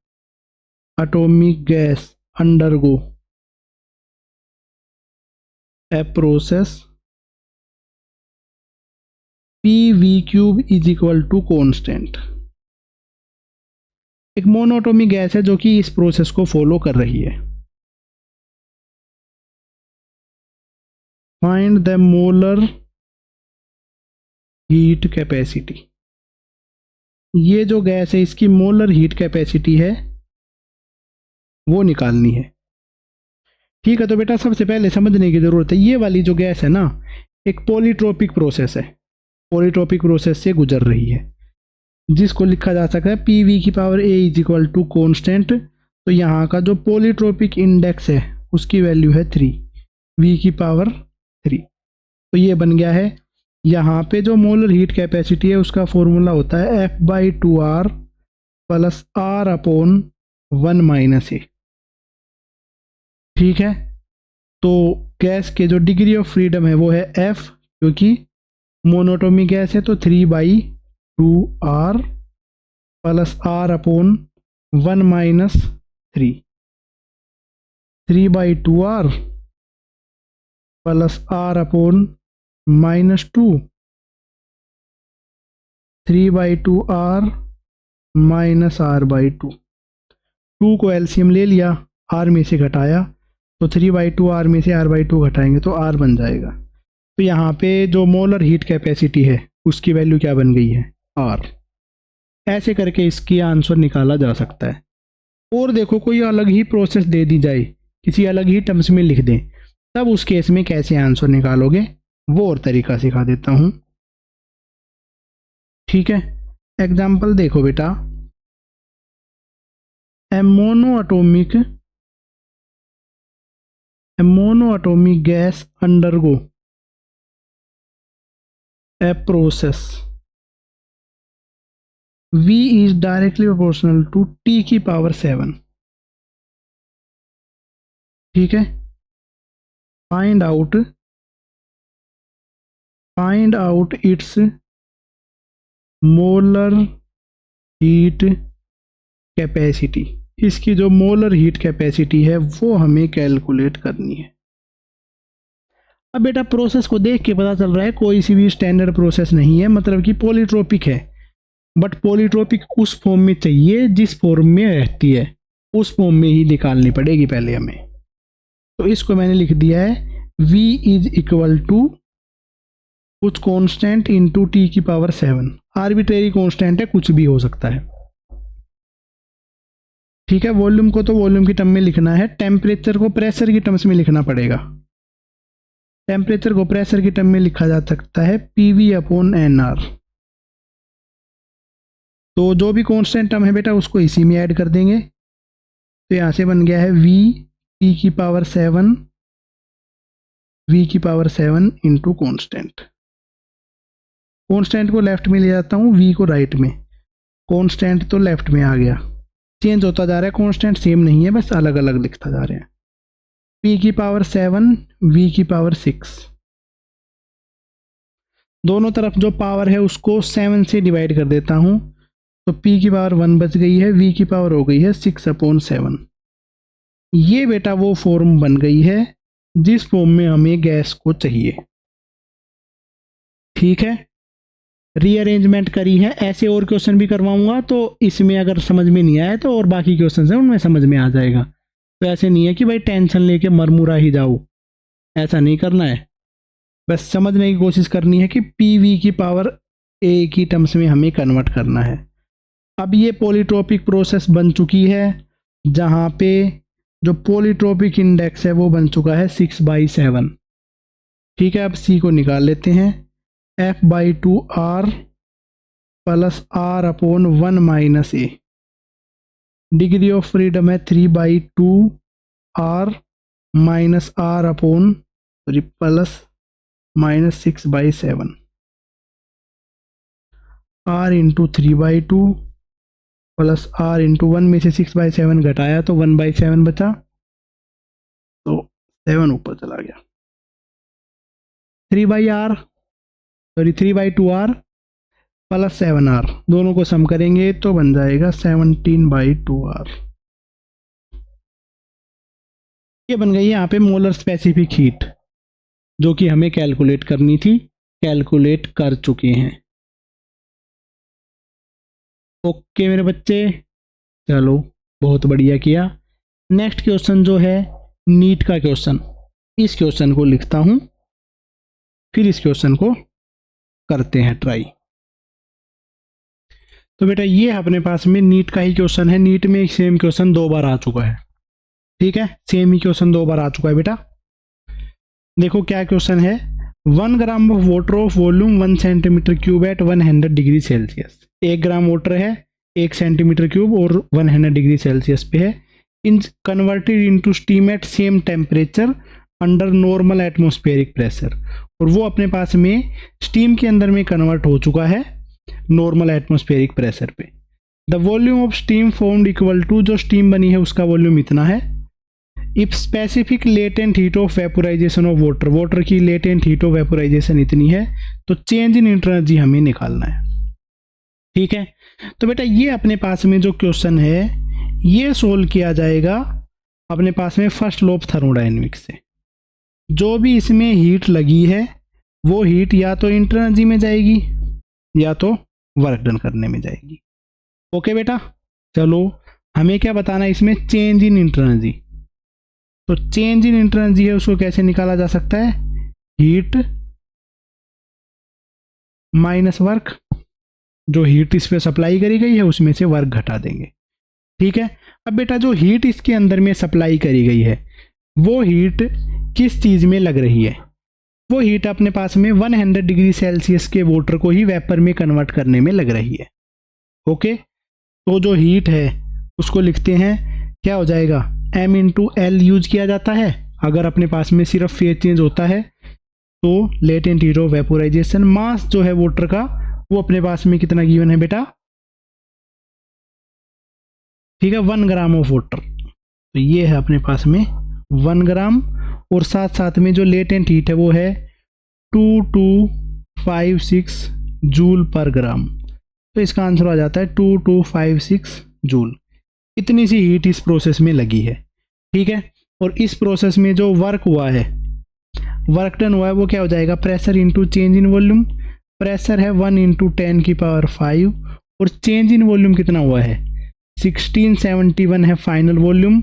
atomic gas undergo a process PV³ = constant. एक मोनोटोमिक गैस है जो कि इस प्रोसेस को फॉलो कर रही है। Find the molar heat capacity. ये जो गैस है इसकी मोलर हीट कैपेसिटी है वो निकालनी है। ठीक है, तो बेटा सबसे पहले समझने की जरूरत है ये वाली जो गैस है ना एक पॉलीट्रोपिक प्रोसेस है, पॉलीट्रोपिक प्रोसेस से गुजर रही है, जिसको लिखा जा सकता है PV⁴A = कांस्टेंट। तो यहाँ का जो पॉलीट्रोपिक इंडेक्स है उसकी वैल्यू है 3, V⁴3। तो ये बन गया है। यहाँ पे जो मोलर हीट कैपेसिटी है उसका फॉर्मूला होता है F/2 R + R/1 - A। ठीक है, तो गैस के जो डिग्री ऑफ फ्रीडम है वो है F, क्योंकि मोनोटोमिक गैस है, तो 3/2 R + R/1 - 3। 3/2 R + R/-2, 3/2 R - R/2। 2 को एलसीएम ले लिया, R में से घटाया, तो 3/2 R में से R/2 घटाएंगे तो R बन जाएगा। तो यहाँ पे जो मोलर हीट कैपेसिटी है उसकी वैल्यू क्या बन गई है? R। ऐसे करके इसकी आंसर निकाला जा सकता है। और देखो कोई अलग ही प्रोसेस दे दी जाए, किसी अलग ही टर्म्स में लिख दें, तब उस केस में कैसे आंसर निकालोगे वो और तरीका सिखा देता हूं। ठीक है, एग्जाम्पल देखो बेटा। A monoatomic gas undergo a process V is directly proportional to T⁴7। ठीक है, find out its molar heat capacity. इसकी जो मोलर हीट कैपेसिटी है वो हमें कैलकुलेट करनी है। अब बेटा प्रोसेस को देख के पता चल रहा है कोई सी भी स्टैंडर्ड प्रोसेस नहीं है, मतलब कि पॉलीट्रोपिक है, बट पॉलीट्रोपिक उस फॉर्म में चाहिए जिस फॉर्म में रहती है, उस फॉर्म में ही निकालनी पड़ेगी पहले हमें। तो इसको मैंने लिख दिया है V = कुछ constant into T⁴7। Arbitrary constant है, कुछ भी हो सकता है। ठीक है, वॉल्यूम को तो वॉल्यूम की टर्म में लिखना है, टेम्परेचर को प्रेशर की टर्म्स में लिखना पड़ेगा। टेम्परेचर को प्रेशर की टर्म में लिखा जा सकता है PV/NR। तो जो भी कांस्टेंट टर्म है बेटा उसको इसी में ऐड कर देंगे। तो यहाँ से बन गया है V T⁴7 into constant. Constant को लेफ्ट में ले जाता हूँ, V को राइट में, कांस्टेंट तो लेफ्ट में आ गया। चेंज होता जा रहा है, कांस्टेंट सेम नहीं है, बस अलग अलग लिखता जा रहे हैं। P⁴7 V⁴6। दोनों तरफ जो पावर है उसको 7 से डिवाइड कर देता हूँ, तो P⁴1 बच गई है, V की पावर हो गई है 6/7। ये बेटा वो फॉर्म बन गई है जिस फॉर्म में हमें गैस को चाहिए। ठीक है, रीअरेंजमेंट करी है। ऐसे और क्वेश्चन भी करवाऊंगा, तो इसमें अगर समझ में नहीं आया तो और बाकी क्वेश्चन है उनमें समझ में आ जाएगा। तो ऐसे नहीं है कि भाई टेंशन लेके मरमुरा ही जाओ, ऐसा नहीं करना है। बस समझने की कोशिश करनी है कि पीवी की पावर ए की टर्म्स में हमें कन्वर्ट करना है। अब ये पॉलीट्रोपिक प्रोसेस बन चुकी है, जहाँ पे जो पॉलीट्रोपिक इंडेक्स है वो बन चुका है 6/7। ठीक है, अब सी को निकाल लेते हैं। F/2 R plus R/1 - A। Degree of freedom है 3/2 R minus R plus -6/7 R into 3/2 plus R into 1 में से 6/7 घटाया तो 1/7 बचा, तो 7 ऊपर चला गया। 3/2 R प्लस 7R दोनों को सम करेंगे तो बन जाएगा 17/2 R। ये बन गई यहाँ पे मोलर स्पेसिफिक हीट, जो कि हमें कैलकुलेट करनी थी, कैलकुलेट कर चुके हैं। ओके मेरे बच्चे, चलो बहुत बढ़िया किया। नेक्स्ट क्वेश्चन जो है नीट का क्वेश्चन, इस क्वेश्चन को लिखता हूं, फिर इस क्वेश्चन को करते हैं ट्राई। तो बेटा ये अपने पास में नीट का ही क्वेश्चन है। नीट में एक सेम क्वेश्चन 2 बार आ चुका है। ठीक है, सेम ही क्वेश्चन 2 बार आ चुका है बेटा। देखो क्या क्वेश्चन है। 1 gram of water of volume 1 centimetre cube at 100 degree Celsius. 1 gram water है 1 सेंटीमीटर क्यूब और 100 डिग्री सेल्सियस पे है। In converted into steam at same temperature under normal atmospheric pressure. और वो अपने पास में स्टीम के अंदर में कन्वर्ट हो चुका है नॉर्मल एटमॉस्फेरिक प्रेशर पे। The volume of steam formed equal to, जो स्टीम बनी है उसका वॉल्यूम इतना है। If specific latent heat of vaporisation of water, water की लेटेंट हीट ऑफ वेपोराइजेशन इतनी है, तो चेंज इन एनर्जी हमें निकालना है। ठीक है, तो बेटा ये अपने पास में जो क्वेश्चन है ये सोल्व किया जाएगा अपने पास में फर्स्ट लॉ ऑफ थर्मोडायनेमिक्स से। जो भी इसमें हीट लगी है वो हीट या तो एनर्जी में जाएगी या तो वर्क डन करने में जाएगी। ओके बेटा, चलो हमें क्या बताना है इसमें, चेंज इन एनर्जी। तो चेंज इन एनर्जी है उसको कैसे निकाला जा सकता है, हीट माइनस वर्क। जो हीट इस पे सप्लाई करी गई है उसमें से वर्क घटा देंगे। ठीक है, अब बेटा जो हीट इसके अंदर में सप्लाई करी गई है वो हीट किस चीज में लग रही है, वो हीट अपने पास में 100 डिग्री सेल्सियस के वाटर को ही वेपर में कन्वर्ट करने में लग रही है। ओके, तो जो हीट है उसको लिखते हैं, क्या हो जाएगा, m इंटू एल यूज किया जाता है अगर अपने पास में सिर्फ फेज चेंज होता है। तो लेटेंट हीट ऑफ वेपोराइजेशन, मास जो है वाटर का वो अपने पास में कितना गिवन है बेटा, ठीक है 1 ग्राम ऑफ वाटर। तो ये है अपने पास में 1 ग्राम, और साथ साथ में जो लेटेंट हीट है वो है 2256 जूल पर ग्राम। तो इसका आंसर आ जाता है 2256 जूल। इतनी सी हीट इस प्रोसेस में लगी है। ठीक है, और इस प्रोसेस में जो वर्क हुआ है, वर्क डन हुआ है वो क्या हो जाएगा, pressure into change in volume. Pressure है 1 इंटू 10⁵ और चेंज इन वॉल्यूम कितना हुआ है 1671 है फाइनल वॉल्यूम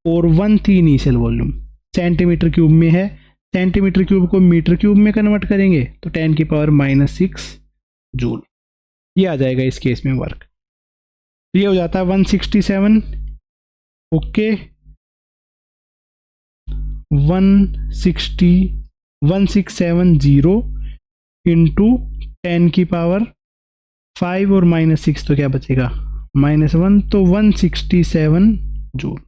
और 1 थी इनिशियल वॉल्यूम। सेंटीमीटर क्यूब में है, सेंटीमीटर क्यूब को मीटर क्यूब में कन्वर्ट करेंगे तो 10⁻⁻6 जूल। ये आ जाएगा इस केस में वर्क। तो ये हो जाता है 167। ओके, 1670 इंटू 10⁵ और -6 तो क्या बचेगा -1, तो 167 जूल।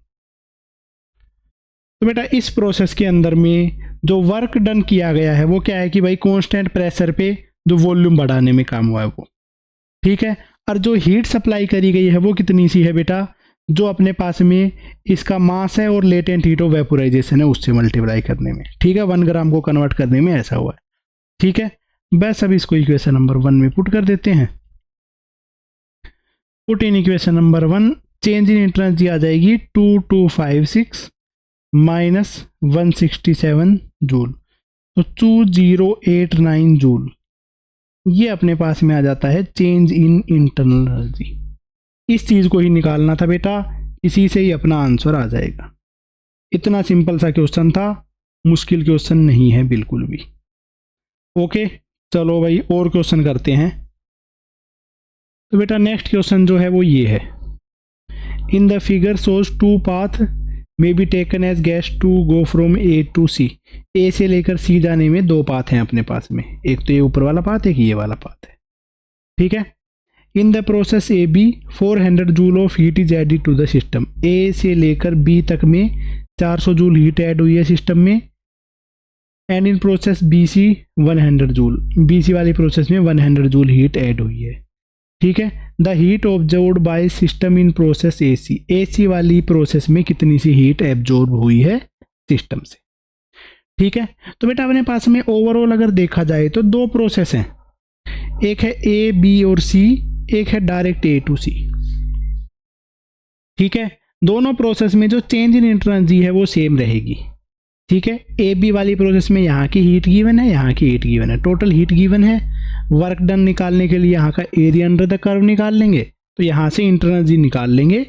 तो बेटा इस प्रोसेस के अंदर में जो वर्क डन किया गया है वो क्या है कि भाई कांस्टेंट प्रेशर पे जो वॉल्यूम बढ़ाने में काम हुआ है वो। ठीक है, और जो हीट सप्लाई करी गई है वो कितनी सी है बेटा, जो अपने पास में इसका मास है और लेटेंट हीट ऑफ वेपोराइजेशन है उससे मल्टीप्लाई करने में। ठीक है, 1 ग्राम को कन्वर्ट करने में ऐसा हुआ है। ठीक है, बस अब इसको इक्वेशन नंबर 1 में पुट कर देते हैं। Put in equation number 1, change in energy आ जाएगी 2256 माइनस 167 जूल, तो 2089 जूल, ये अपने पास में आ जाता है चेंज इन इंटरनल एनर्जी। इस चीज़ को ही निकालना था बेटा, इसी से ही अपना आंसर आ जाएगा। इतना सिंपल सा क्वेश्चन था, मुश्किल क्वेश्चन नहीं है बिल्कुल भी। ओके, चलो भाई और क्वेश्चन करते हैं। तो बेटा नेक्स्ट क्वेश्चन जो है वो ये है, in the figure shows two path may be taken as gas to go from A to C. A से लेकर सी जाने में दो पाथ हैं अपने पास में, एक तो ये ऊपर वाला पाथ, एक ये वाला पाथ है, ठीक है। In the process A B 400 joule of heat is added to the system. A से लेकर बी तक में 400 जूल हीट ऐड हुई है सिस्टम में। And in process B C 100 joule, B C वाली प्रोसेस में 100 जूल हीट ऐड हुई है, ठीक है। The heat observed by system in process A C वाली प्रोसेस में कितनी सी हीट एब्जॉर्ब हुई है सिस्टम से, ठीक है। तो बेटा अपने पास में ओवरऑल अगर देखा जाए तो दो प्रोसेस हैं, एक है ए बी और सी, एक है डायरेक्ट ए टू सी, ठीक है। दोनों प्रोसेस में जो चेंज इन एनर्जी है वो सेम रहेगी, ठीक है। ए बी वाली प्रोसेस में यहाँ की हीट गिवन है, यहाँ की हीट गिवन है, टोटल हीट गिवन है। वर्क डन निकालने के लिए यहाँ का एरिया अंडर द कर्व निकाल लेंगे, तो यहाँ से इंटरनर्जी निकाल लेंगे।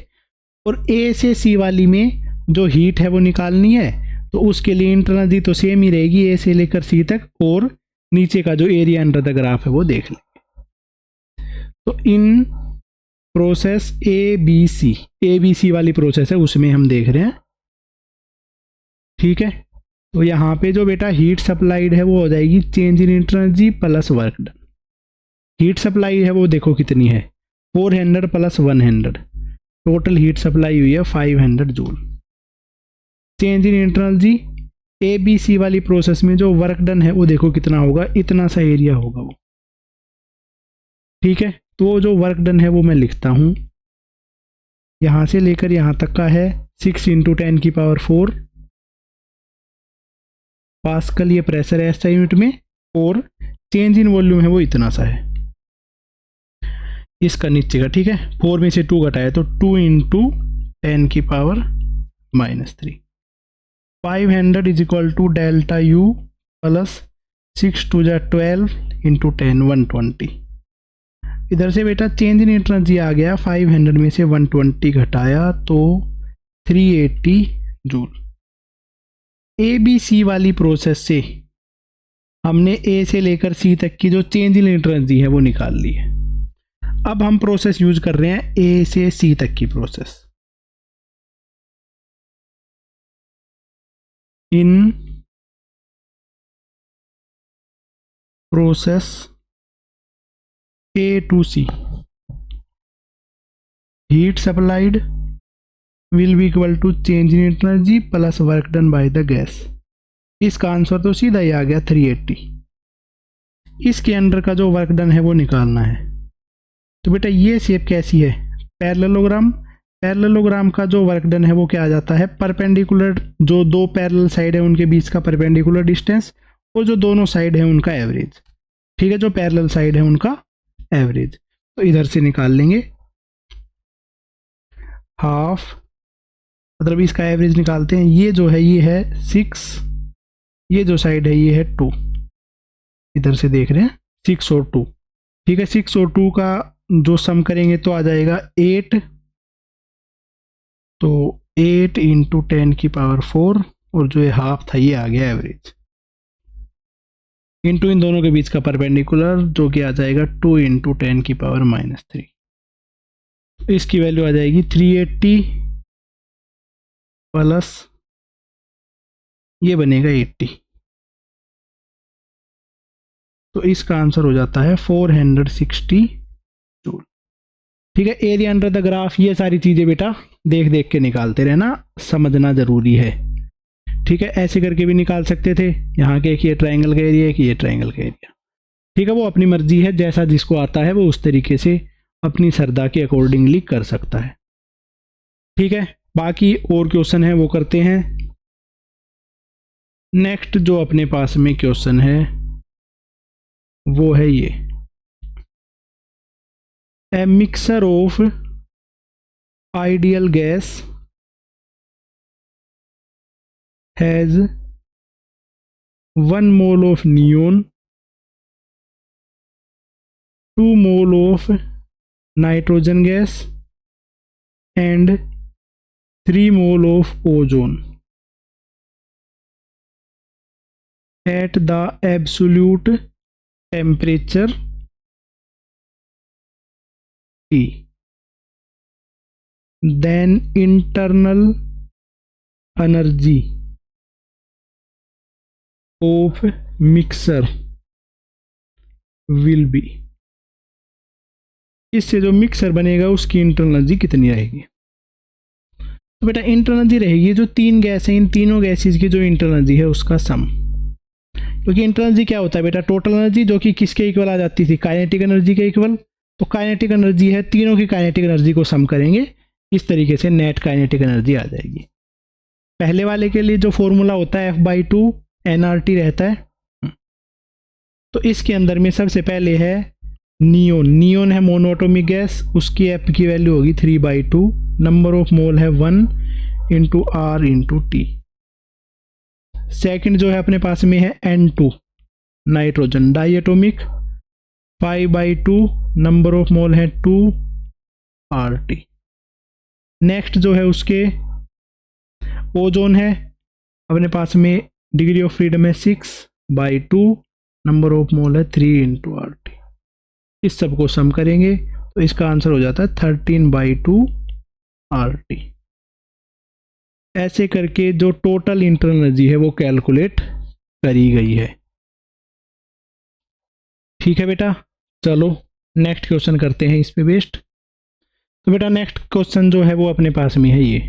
और ए से सी वाली में जो हीट है वो निकालनी है, तो उसके लिए इंटरनर्जी तो सेम ही रहेगी ए से लेकर सी तक, और नीचे का जो एरिया अंडर द ग्राफ है वो देख लेंगे। तो इन प्रोसेस ए बी सी वाली प्रोसेस है उसमें हम देख रहे हैं, ठीक है। तो यहाँ पे जो बेटा हीट सप्लाइड है वो हो जाएगी change in energy plus work done. Heat supply है वो देखो कितनी है, 400 प्लस 100, टोटल हीट सप्लाई हुई है 500 joule. Change in energy A B C वाली प्रोसेस में जो वर्क डन है वो देखो कितना होगा, इतना सा एरिया होगा वो, ठीक है। तो वो जो वर्क डन है वो मैं लिखता हूँ, यहाँ से लेकर यहाँ तक का है 6 × 10⁴ पास्कल, ये प्रेशर है SI यूनिट में, और चेंज इन वॉल्यूम है वो इतना सा है इसका नीचे का, ठीक है। 4 में से 2 घटाया तो 2 × 10⁻³ 500 is equal to delta U plus 6 × 2 = 12 × 10 120। इधर से बेटा चेंज इन एनर्जी आ गया, 500 में से 120 घटाया तो 380 जूल। ए बी सी वाली प्रोसेस से हमने ए से लेकर सी तक की जो चेंज इन एनर्जी है वो निकाल ली है। अब हम प्रोसेस यूज कर रहे हैं ए से सी तक की process. In process A to C heat supplied will be equal to change in energy plus work done by the gas. इसका आंसर तो सीधा ही आ गया 380। इसके अंदर का जो वर्क डन है वो निकालना है। तो बेटा ये शेप कैसी है, पैरेललोग्राम। पैरेललोग्राम का जो वर्क डन है वो क्या आ जाता है, परपेंडिकुलर, जो दो पैरेलल साइड है उनके बीच का परपेंडिकुलर डिस्टेंस, और जो दोनों साइड है उनका एवरेज, ठीक है। जो पैरेलल साइड है उनका एवरेज, तो इधर से निकाल लेंगे हाफ, मतलब इसका एवरेज निकालते हैं। ये जो है ये है 6, ये जो साइड है ये है 2, इधर से देख रहे हैं 6 और 2, ठीक है। 6 और 2 का जो सम करेंगे तो आ जाएगा 8, तो 8 × 10⁴, और जो ये हाफ था ये आ गया एवरेज, इंटू इन दोनों के बीच का परपेंडिकुलर जो कि आ जाएगा 2 × 10⁻³ इसकी वैल्यू आ जाएगी 380 प्लस ये बनेगा 80, तो इसका आंसर हो जाता है 460 जूल, ठीक है। एरिया अंडर द ग्राफ, ये सारी चीज़ें बेटा देख देख के निकालते रहना, समझना ज़रूरी है, ठीक है। ऐसे करके भी निकाल सकते थे, यहाँ के एक ये ट्रायंगल का एरिया, एक ये ट्रायंगल का एरिया, ठीक है। वो अपनी मर्जी है, जैसा जिसको आता है वो उस तरीके से अपनी श्रद्धा के अकॉर्डिंगली कर सकता है, ठीक है। बाकी और क्वेश्चन है वो करते हैं। नेक्स्ट जो अपने पास में क्वेश्चन है वो है ये, a mixer of ideal gas has 1 mole of neon, 2 mole of nitrogen gas and 3 mole of ozone at the absolute temperature T. Then internal energy of mixer will be, इससे जो mixer बनेगा उसकी internal energy कितनी रहेगी। तो बेटा internal energy रहेगी जो 3 गैस हैं, इन तीनों गैसेस की जो इंटरनल एनर्जी है उसका सम। क्योंकि इंटरनल एनर्जी क्या होता है बेटा, टोटल एनर्जी जो कि किसके इक्वल आ जाती थी, काइनेटिक एनर्जी के इक्वल। तो काइनेटिक एनर्जी है, तीनों की काइनेटिक एनर्जी को सम करेंगे, इस तरीके से नेट काइनेटिक एनर्जी आ जाएगी। पहले वाले के लिए जो फॉर्मूला होता है F/2 nRT रहता है। तो इसके अंदर में सबसे पहले है नियोन, नियोन है मोनोएटॉमिक गैस, उसकी F की वैल्यू होगी 3/2, नंबर ऑफ मोल है 1 × R × T। सेकंड जो है अपने पास में है N2 nitrogen diatomic, 5/2, number of mole है 2 RT। नेक्स्ट जो है उसके ओजोन है, अपने पास में डिग्री ऑफ फ्रीडम है 6/2, नंबर ऑफ मोल है 3 × RT। इस सब को सम करेंगे तो इसका आंसर हो जाता है 13/2 RT। ऐसे करके जो टोटल इंटरनल एनर्जी है वो कैलकुलेट करी गई है। ठीक है बेटा, चलो नेक्स्ट क्वेश्चन करते हैं इस पे बेस्ड। तो बेटा नेक्स्ट क्वेश्चन जो है वो अपने पास में है ये,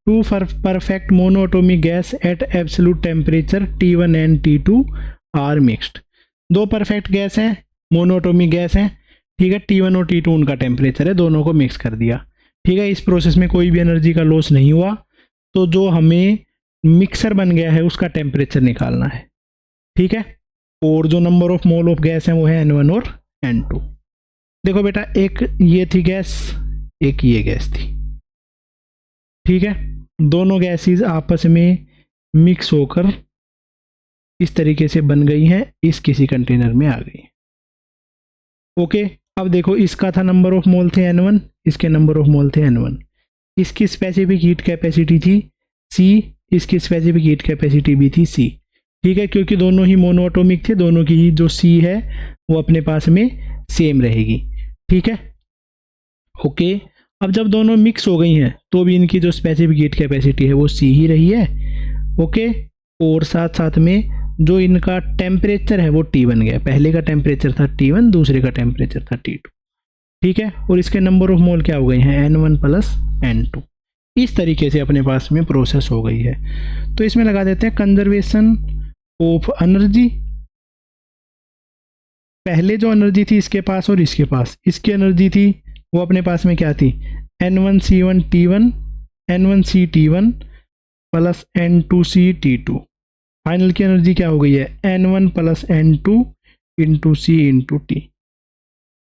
2 perfect monoatomic gas at absolute temperature T1 and T2 are mixed. 2 perfect gas हैं, मोनोएटॉमिक गैस हैं, ठीक है। T1 और T2 उनका टेम्परेचर है, दोनों को मिक्स कर दिया, ठीक है। इस प्रोसेस में कोई भी एनर्जी का लॉस नहीं हुआ। तो जो हमें मिक्सर बन गया है उसका टेम्परेचर निकालना है, ठीक है। और जो number of mole of gas है वो है N1 और N2। देखो बेटा, एक ये थी गैस, एक ये गैस थी, ठीक है। दोनों गैसेस आपस में मिक्स होकर इस तरीके से बन गई हैं, इस किसी कंटेनर में आ गई। ओके, अब देखो इसका था नंबर ऑफ मोल थे N1, इसके नंबर ऑफ मोल थे N1। इसकी स्पेसिफिक हीट कैपेसिटी थी C, इसकी स्पेसिफिक हीट कैपेसिटी भी थी C, ठीक है। क्योंकि दोनों ही मोनोएटॉमिक थे, दोनों की ही जो C है वो अपने पास में सेम रहेगी, ठीक है। ओके, अब जब दोनों मिक्स हो गई हैं तो भी इनकी जो स्पेसिफिक हीट कैपेसिटी है वो C ही रही है, ओके। और साथ साथ में जो इनका टेम्परेचर है वो T बन गया, पहले का टेम्परेचर था T1, दूसरे का टेम्परेचर था T2, ठीक है। और इसके नंबर ऑफ मोल क्या हो गए हैं N1 + N2। इस तरीके से अपने पास में प्रोसेस हो गई है। तो इसमें लगा देते हैं कंजर्वेशन ऑफ एनर्जी। पहले जो एनर्जी थी इसके पास और इसके पास, इसकी एनर्जी थी वो अपने पास में क्या थी, N1C1T1 N1CT1 + N2CT2। फाइनल की एनर्जी क्या हो गई है N1 + N2 × C × T,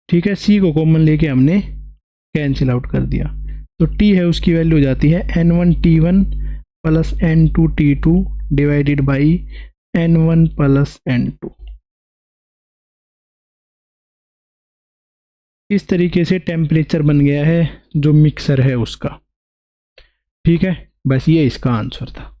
ठीक है। C को कॉमन लेके हमने कैंसिल आउट कर दिया, तो T है उसकी वैल्यू हो जाती है N1T1 + N2T2 divided by N1 + N2। इस तरीके से टेम्परेचर बन गया है जो मिक्सर है उसका, ठीक है। बस ये इसका आंसर था।